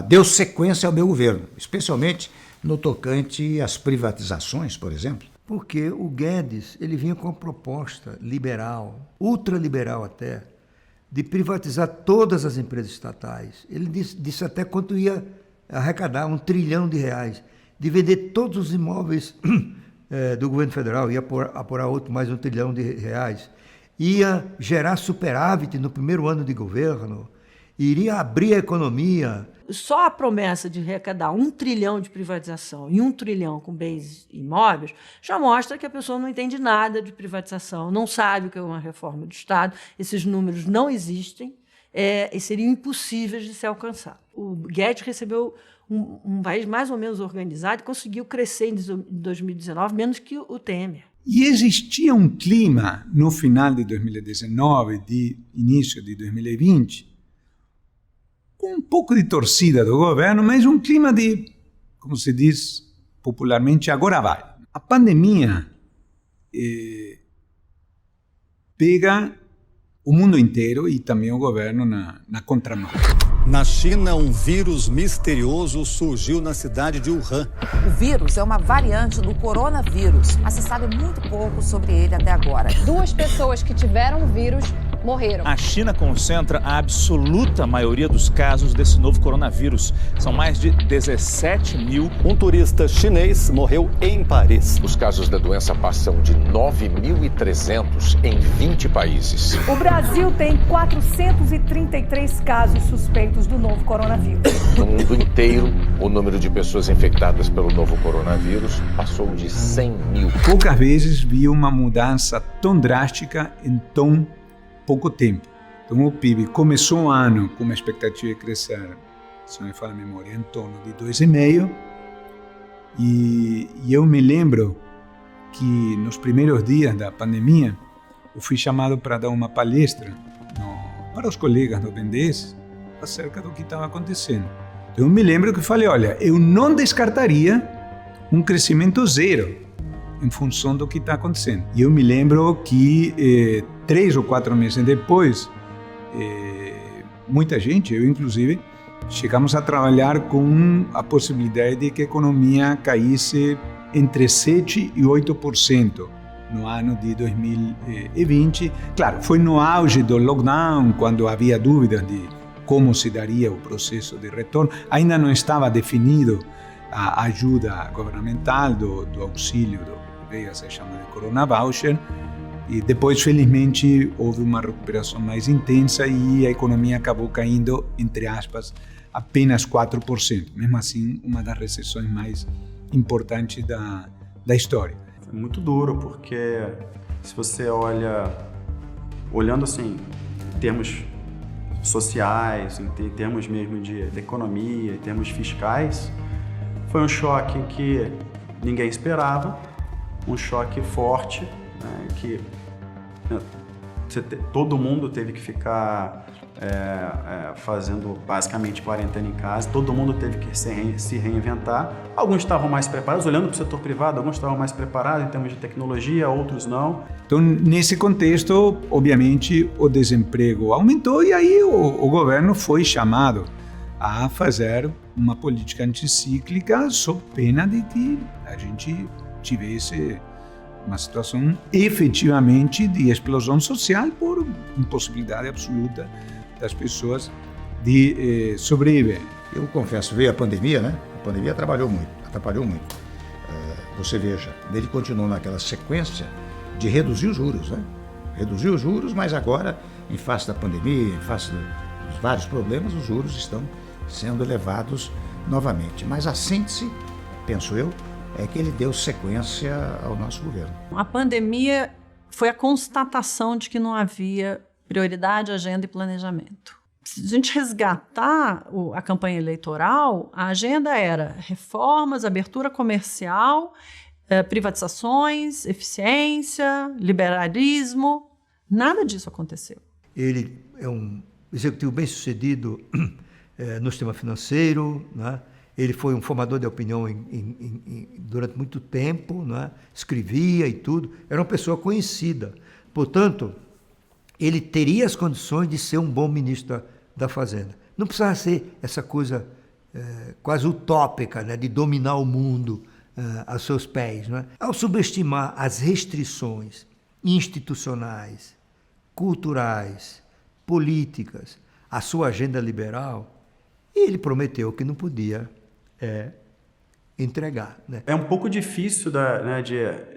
Deu sequência ao meu governo, especialmente no tocante às privatizações, por exemplo. Porque o Guedes, ele vinha com uma proposta liberal, ultraliberal até, de privatizar todas as empresas estatais. Ele disse até quanto ia arrecadar R$1 trilhão, de vender todos os imóveis do governo federal, ia apurar outro mais R$1 trilhão, ia gerar superávit no primeiro ano de governo, iria abrir a economia. Só a promessa de arrecadar R$1 trilhão de privatização e R$1 trilhão com bens imóveis já mostra que a pessoa não entende nada de privatização, não sabe o que é uma reforma do Estado, esses números não existem e seriam impossíveis de ser alcançados. O Guedes recebeu um país mais ou menos organizado e conseguiu crescer em 2019 menos que o Temer. E existia um clima no final de 2019, de início de 2020, com um pouco de torcida do governo, mas um clima de, como se diz popularmente, agora vai. A pandemia pega o mundo inteiro e também o governo na contramão. Na China, um vírus misterioso surgiu na cidade de Wuhan. O vírus é uma variante do coronavírus, mas se sabe muito pouco sobre ele até agora. 2 pessoas que tiveram o vírus morreram. A China concentra a absoluta maioria dos casos desse novo coronavírus. São mais de 17 mil. Um turista chinês morreu em Paris. Os casos da doença passam de 9.300 em 20 países. O Brasil tem 433 casos suspeitos do novo coronavírus. No mundo inteiro, o número de pessoas infectadas pelo novo coronavírus passou de 100 mil. Poucas vezes vi uma mudança tão drástica em tão pouco tempo. Então o PIB começou o ano com uma expectativa de crescer, se não me falha a memória, em torno de 2,5%. E eu me lembro que nos primeiros dias da pandemia, eu fui chamado para dar uma palestra para os colegas do BNDES acerca do que estava acontecendo. Então eu me lembro que falei, olha, eu não descartaria um crescimento zero em função do que está acontecendo. E eu me lembro que 3 ou 4 meses depois, muita gente, eu inclusive, chegamos a trabalhar com a possibilidade de que a economia caísse entre 7% e 8% no ano de 2020. Claro, foi no auge do lockdown, quando havia dúvidas de como se daria o processo de retorno. Ainda não estava definido a ajuda governamental do auxílio do que se chama de Corona Voucher, e depois, felizmente, houve uma recuperação mais intensa e a economia acabou caindo, entre aspas, apenas 4%. Mesmo assim, uma das recessões mais importantes da história. É muito duro, porque se você olhando assim, em termos sociais, em termos mesmo de economia, em termos fiscais, foi um choque que ninguém esperava, um choque forte, né, que todo mundo teve que ficar fazendo basicamente quarentena em casa, todo mundo teve que se reinventar. Alguns estavam mais preparados, olhando para o setor privado, alguns estavam mais preparados em termos de tecnologia, outros não. Então, nesse contexto, obviamente, o desemprego aumentou e aí o governo foi chamado a fazer uma política anticíclica sob pena de que a gente tivesse uma situação efetivamente de explosão social por impossibilidade absoluta das pessoas de sobreviver. Eu confesso, veio a pandemia, né? A pandemia atrapalhou muito. Você veja, ele continuou naquela sequência de reduzir os juros, né? Reduziu os juros, mas agora, em face da pandemia, em face dos vários problemas, os juros estão sendo elevados novamente. Mas a síntese, penso eu, é que ele deu sequência ao nosso governo. A pandemia foi a constatação de que não havia prioridade, agenda e planejamento. Se a gente resgatar a campanha eleitoral, a agenda era reformas, abertura comercial, privatizações, eficiência, liberalismo. Nada disso aconteceu. Ele é um executivo bem-sucedido no sistema financeiro, né? Ele foi um formador de opinião durante muito tempo, né? Escrevia e tudo. Era uma pessoa conhecida. Portanto, ele teria as condições de ser um bom ministro da Fazenda. Não precisava ser essa coisa quase utópica, né? De dominar o mundo aos seus pés. Né? Ao subestimar as restrições institucionais, culturais, políticas, a sua agenda liberal, ele prometeu que não podia entregar. Né? É um pouco difícil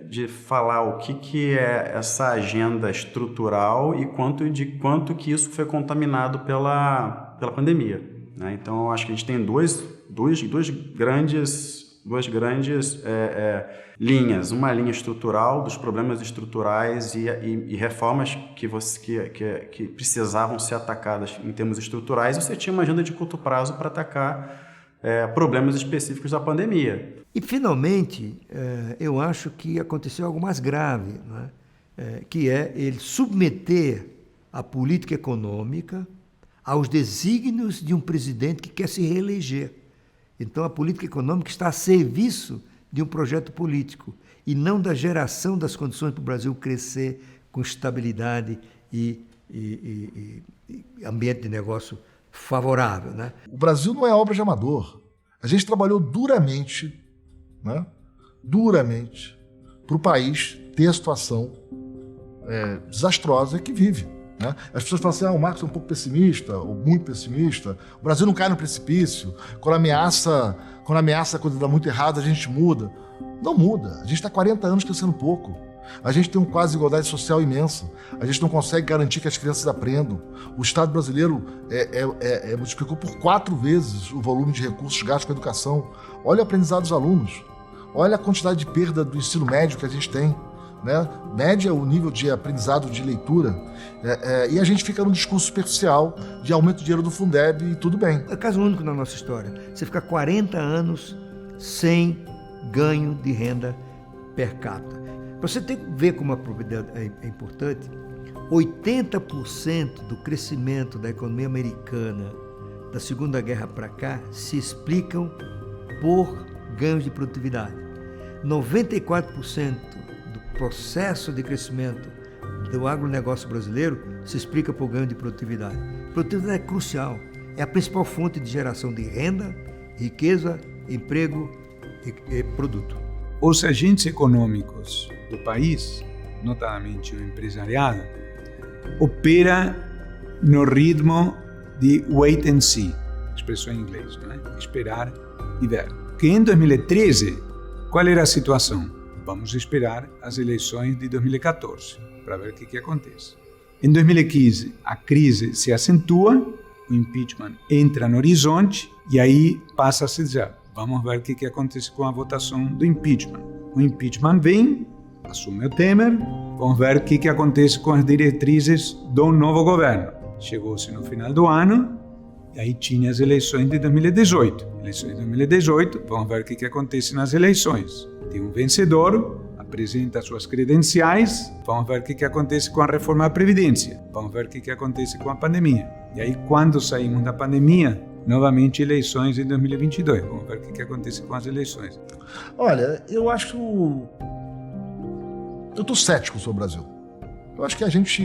de falar o que é essa agenda estrutural e quanto que isso foi contaminado pela pandemia. Né? Então, eu acho que a gente tem duas grandes linhas. Uma linha estrutural, dos problemas estruturais e reformas que precisavam ser atacadas em termos estruturais. Você tinha uma agenda de curto prazo para atacar problemas específicos da pandemia. E, finalmente, eu acho que aconteceu algo mais grave, né? Que é ele submeter a política econômica aos desígnios de um presidente que quer se reeleger. Então, a política econômica está a serviço de um projeto político e não da geração das condições para o Brasil crescer com estabilidade e ambiente de negócio favorável, né? O Brasil não é obra de amador. A gente trabalhou duramente, né? Duramente, para o país ter a situação desastrosa que vive. Né? As pessoas falam assim, o Marcos é um pouco pessimista, ou muito pessimista. O Brasil não cai no precipício. Quando ameaça a coisa dá muito errado, a gente muda. Não muda. A gente está 40 anos crescendo pouco. A gente tem uma quase igualdade social imensa. A gente não consegue garantir que as crianças aprendam. O Estado brasileiro multiplicou por 4 vezes o volume de recursos gastos com a educação. Olha o aprendizado dos alunos. Olha a quantidade de perda do ensino médio que a gente tem. Né? Média o nível de aprendizado de leitura. E a gente fica num discurso superficial de aumento do dinheiro do Fundeb e tudo bem. É caso único na nossa história. Você fica 40 anos sem ganho de renda per capita. Você tem que ver como a probabilidade é importante. 80% do crescimento da economia americana da Segunda Guerra para cá se explicam por ganhos de produtividade. 94% do processo de crescimento do agronegócio brasileiro se explica por ganho de produtividade. Produtividade é crucial. É a principal fonte de geração de renda, riqueza, emprego e produto. Os agentes econômicos do país, notadamente o empresariado, opera no ritmo de wait and see, expressão em inglês, né? Esperar e ver. Que em 2013, qual era a situação? Vamos esperar as eleições de 2014 para ver o que acontece. Em 2015, a crise se acentua, o impeachment entra no horizonte e aí passa a se dizer, vamos ver o que acontece com a votação do impeachment. O impeachment vem, assume o Temer, vamos ver o que acontece com as diretrizes do novo governo. Chegou-se no final do ano, e aí tinha as eleições de 2018. Eleições de 2018, vamos ver o que acontece nas eleições. Tem um vencedor, apresenta suas credenciais, vamos ver o que acontece com a reforma da Previdência, vamos ver o que acontece com a pandemia. E aí, quando saímos da pandemia, novamente eleições em 2022. Vamos ver o que acontece com as eleições. Olha, eu acho... Eu estou cético sobre o Brasil. Eu acho que a gente...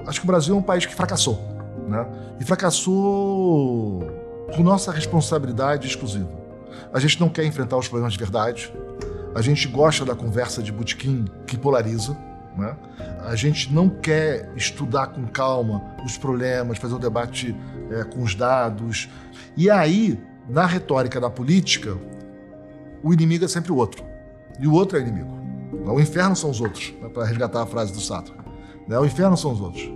Acho que o Brasil é um país que fracassou, né? E fracassou por nossa responsabilidade exclusiva. A gente não quer enfrentar os problemas de verdade. A gente gosta da conversa de botequim que polariza, né? A gente não quer estudar com calma os problemas, fazer um debate com os dados. E aí, na retórica da política, o inimigo é sempre o outro. E o outro é o inimigo. O inferno são os outros, né, para resgatar a frase do Sartre. Né? O inferno são os outros.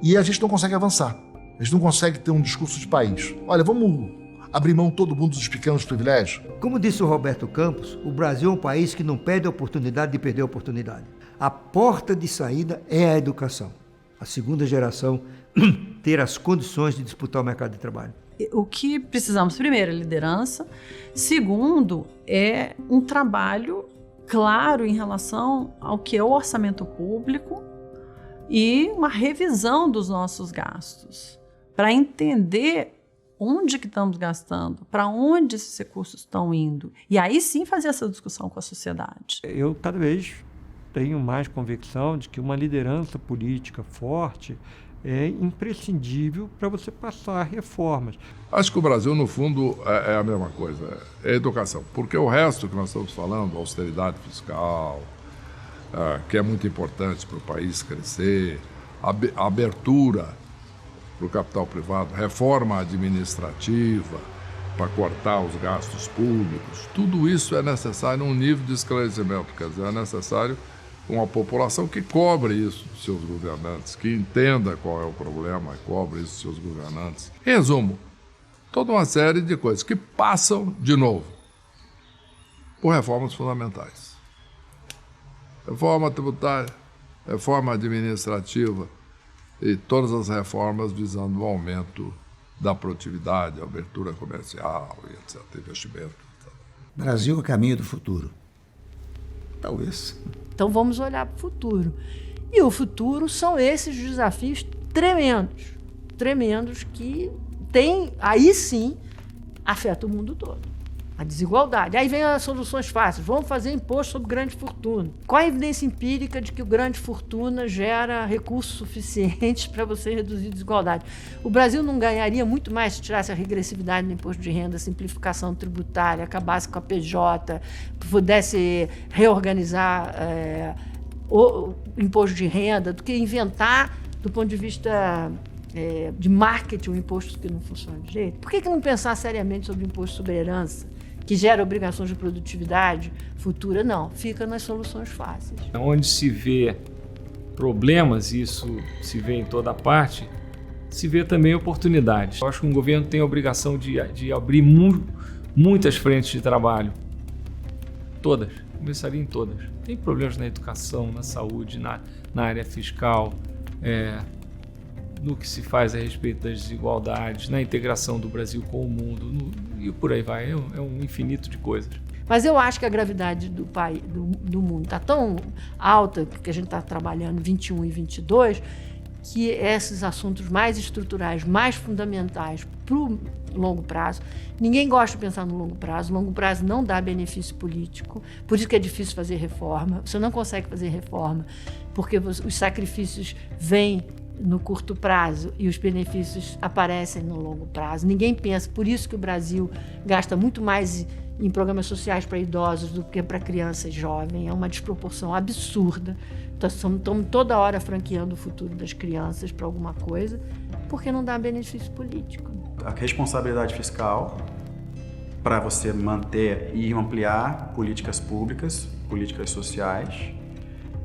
E a gente não consegue avançar. A gente não consegue ter um discurso de país. Olha, vamos abrir mão todo mundo dos pequenos privilégios? Como disse o Roberto Campos, o Brasil é um país que não perde a oportunidade de perder a oportunidade. A porta de saída é a educação. A segunda geração ter as condições de disputar o mercado de trabalho. O que precisamos, primeiro, é liderança. Segundo, é um trabalho claro em relação ao que é o orçamento público e uma revisão dos nossos gastos, para entender onde que estamos gastando, para onde esses recursos estão indo. E aí sim fazer essa discussão com a sociedade. Eu cada vez tenho mais convicção de que uma liderança política forte é imprescindível para você passar reformas. Acho que o Brasil, no fundo, é a mesma coisa, é a educação. Porque o resto que nós estamos falando, austeridade fiscal, que é muito importante para o país crescer, a abertura para o capital privado, reforma administrativa para cortar os gastos públicos, tudo isso é necessário um nível de esclarecimento, quer dizer, é necessário uma população que cobre isso dos seus governantes, que entenda qual é o problema e cobre isso dos seus governantes. Em resumo, toda uma série de coisas que passam, de novo, por reformas fundamentais. Reforma tributária, reforma administrativa e todas as reformas visando o aumento da produtividade, a abertura comercial, etc., investimento. Etc. Brasil é caminho do futuro. Talvez. Então vamos olhar para o futuro. E o futuro são esses desafios tremendos que aí sim afeta o mundo todo. A desigualdade. Aí vem as soluções fáceis. Vamos fazer imposto sobre grande fortuna. Qual a evidência empírica de que o grande fortuna gera recursos suficientes para você reduzir a desigualdade? O Brasil não ganharia muito mais se tirasse a regressividade no imposto de renda, a simplificação tributária, acabasse com a PJ, pudesse reorganizar o imposto de renda, do que inventar, do ponto de vista de marketing, um imposto que não funciona de jeito? Por que não pensar seriamente sobre o imposto sobre herança, que gera obrigações de produtividade futura? Não, fica nas soluções fáceis. Onde se vê problemas, isso se vê em toda parte, se vê também oportunidades. Eu acho que um governo tem a obrigação de abrir muitas frentes de trabalho. Todas, começaria em todas. Tem problemas na educação, na saúde, na área fiscal, no que se faz a respeito das desigualdades, na integração do Brasil com o mundo, e por aí vai. É um infinito de coisas. Mas eu acho que a gravidade do mundo está tão alta, que a gente está trabalhando 21 e 22, que esses assuntos mais estruturais, mais fundamentais para o longo prazo, ninguém gosta de pensar no longo prazo. O longo prazo não dá benefício político, por isso que é difícil fazer reforma. Você não consegue fazer reforma porque os sacrifícios vêm no curto prazo e os benefícios aparecem no longo prazo. Ninguém pensa, por isso que o Brasil gasta muito mais em programas sociais para idosos do que para crianças e jovens. É uma desproporção absurda. Estamos toda hora franqueando o futuro das crianças para alguma coisa, porque não dá benefício político. A responsabilidade fiscal para você manter e ampliar políticas públicas, políticas sociais,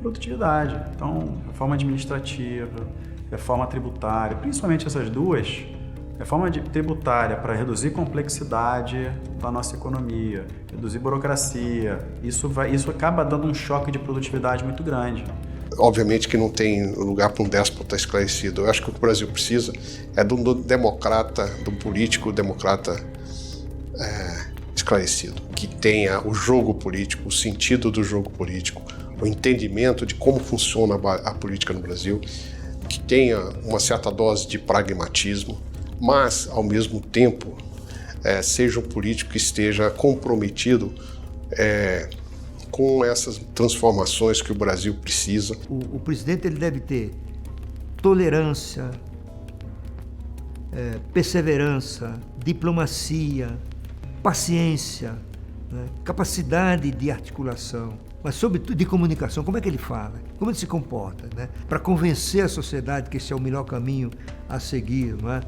produtividade. Então, reforma administrativa, reforma tributária, principalmente essas duas. Reforma tributária para reduzir complexidade da nossa economia, reduzir burocracia. Isso acaba dando um choque de produtividade muito grande. Obviamente que não tem lugar para um déspota esclarecido. Eu acho que o que o Brasil precisa é de um democrata, de um político democrata esclarecido, que tenha o jogo político, o sentido do jogo político, o entendimento de como funciona a política no Brasil, que tenha uma certa dose de pragmatismo, mas, ao mesmo tempo, seja um político que esteja comprometido com essas transformações que o Brasil precisa. O presidente ele deve ter tolerância, perseverança, diplomacia, paciência, né? Capacidade de articulação, mas sobretudo de comunicação. Como é que ele fala? Como ele se comporta, né? Para convencer a sociedade que esse é o melhor caminho a seguir, não é?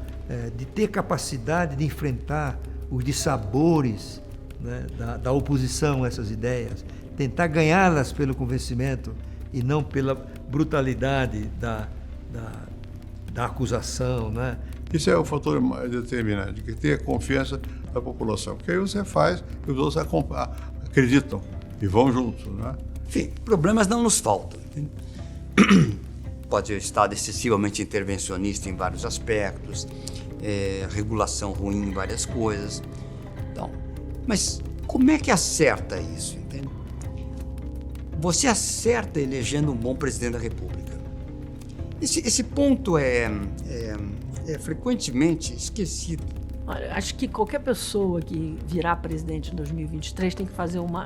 De ter capacidade de enfrentar os dissabores, né, da oposição a essas ideias, tentar ganhá-las pelo convencimento e não pela brutalidade da acusação, né? Isso é o fator mais determinante, que tenha confiança da população, porque aí você faz e os outros acreditam e vão juntos, né? Enfim, problemas não nos faltam. Pode ser Estado excessivamente intervencionista em vários aspectos, regulação ruim em várias coisas. Então, mas como é que acerta isso, entende? Você acerta elegendo um bom presidente da República. Esse ponto é frequentemente esquecido. Olha, acho que qualquer pessoa que virar presidente em 2023 tem que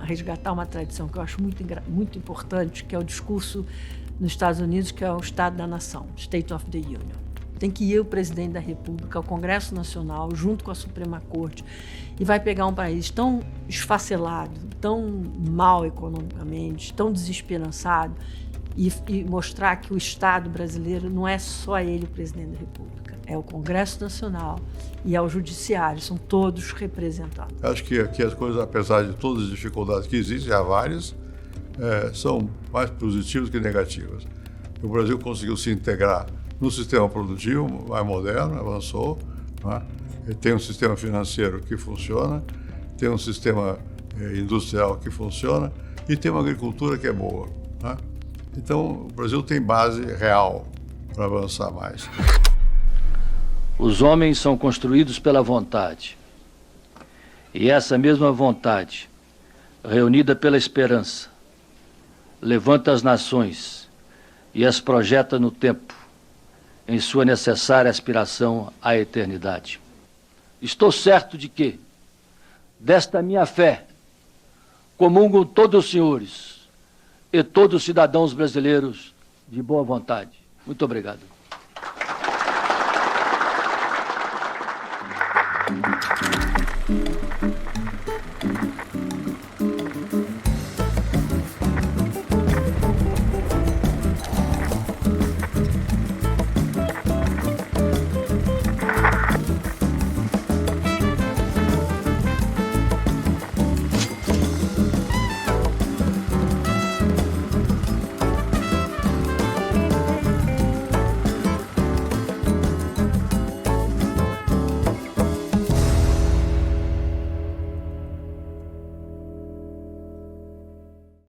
resgatar uma tradição que eu acho muito importante, que é o discurso nos Estados Unidos, que é o Estado da Nação, State of the Union. Tem que ir o presidente da República ao Congresso Nacional, junto com a Suprema Corte, e vai pegar um país tão esfacelado, tão mal economicamente, tão desesperançado, e mostrar que o Estado brasileiro não é só ele o presidente da República, é o Congresso Nacional e é o Judiciário, são todos representados. Acho que aqui as coisas, apesar de todas as dificuldades que existem, já várias, são mais positivas que negativas. O Brasil conseguiu se integrar no sistema produtivo mais moderno, avançou, né? Tem um sistema financeiro que funciona, tem um sistema industrial que funciona e tem uma agricultura que é boa, né? Então, o Brasil tem base real para avançar mais. Os homens são construídos pela vontade. E essa mesma vontade, reunida pela esperança, levanta as nações e as projeta no tempo, em sua necessária aspiração à eternidade. Estou certo de que, desta minha fé, comungo todos os senhores e todos os cidadãos brasileiros de boa vontade. Muito obrigado.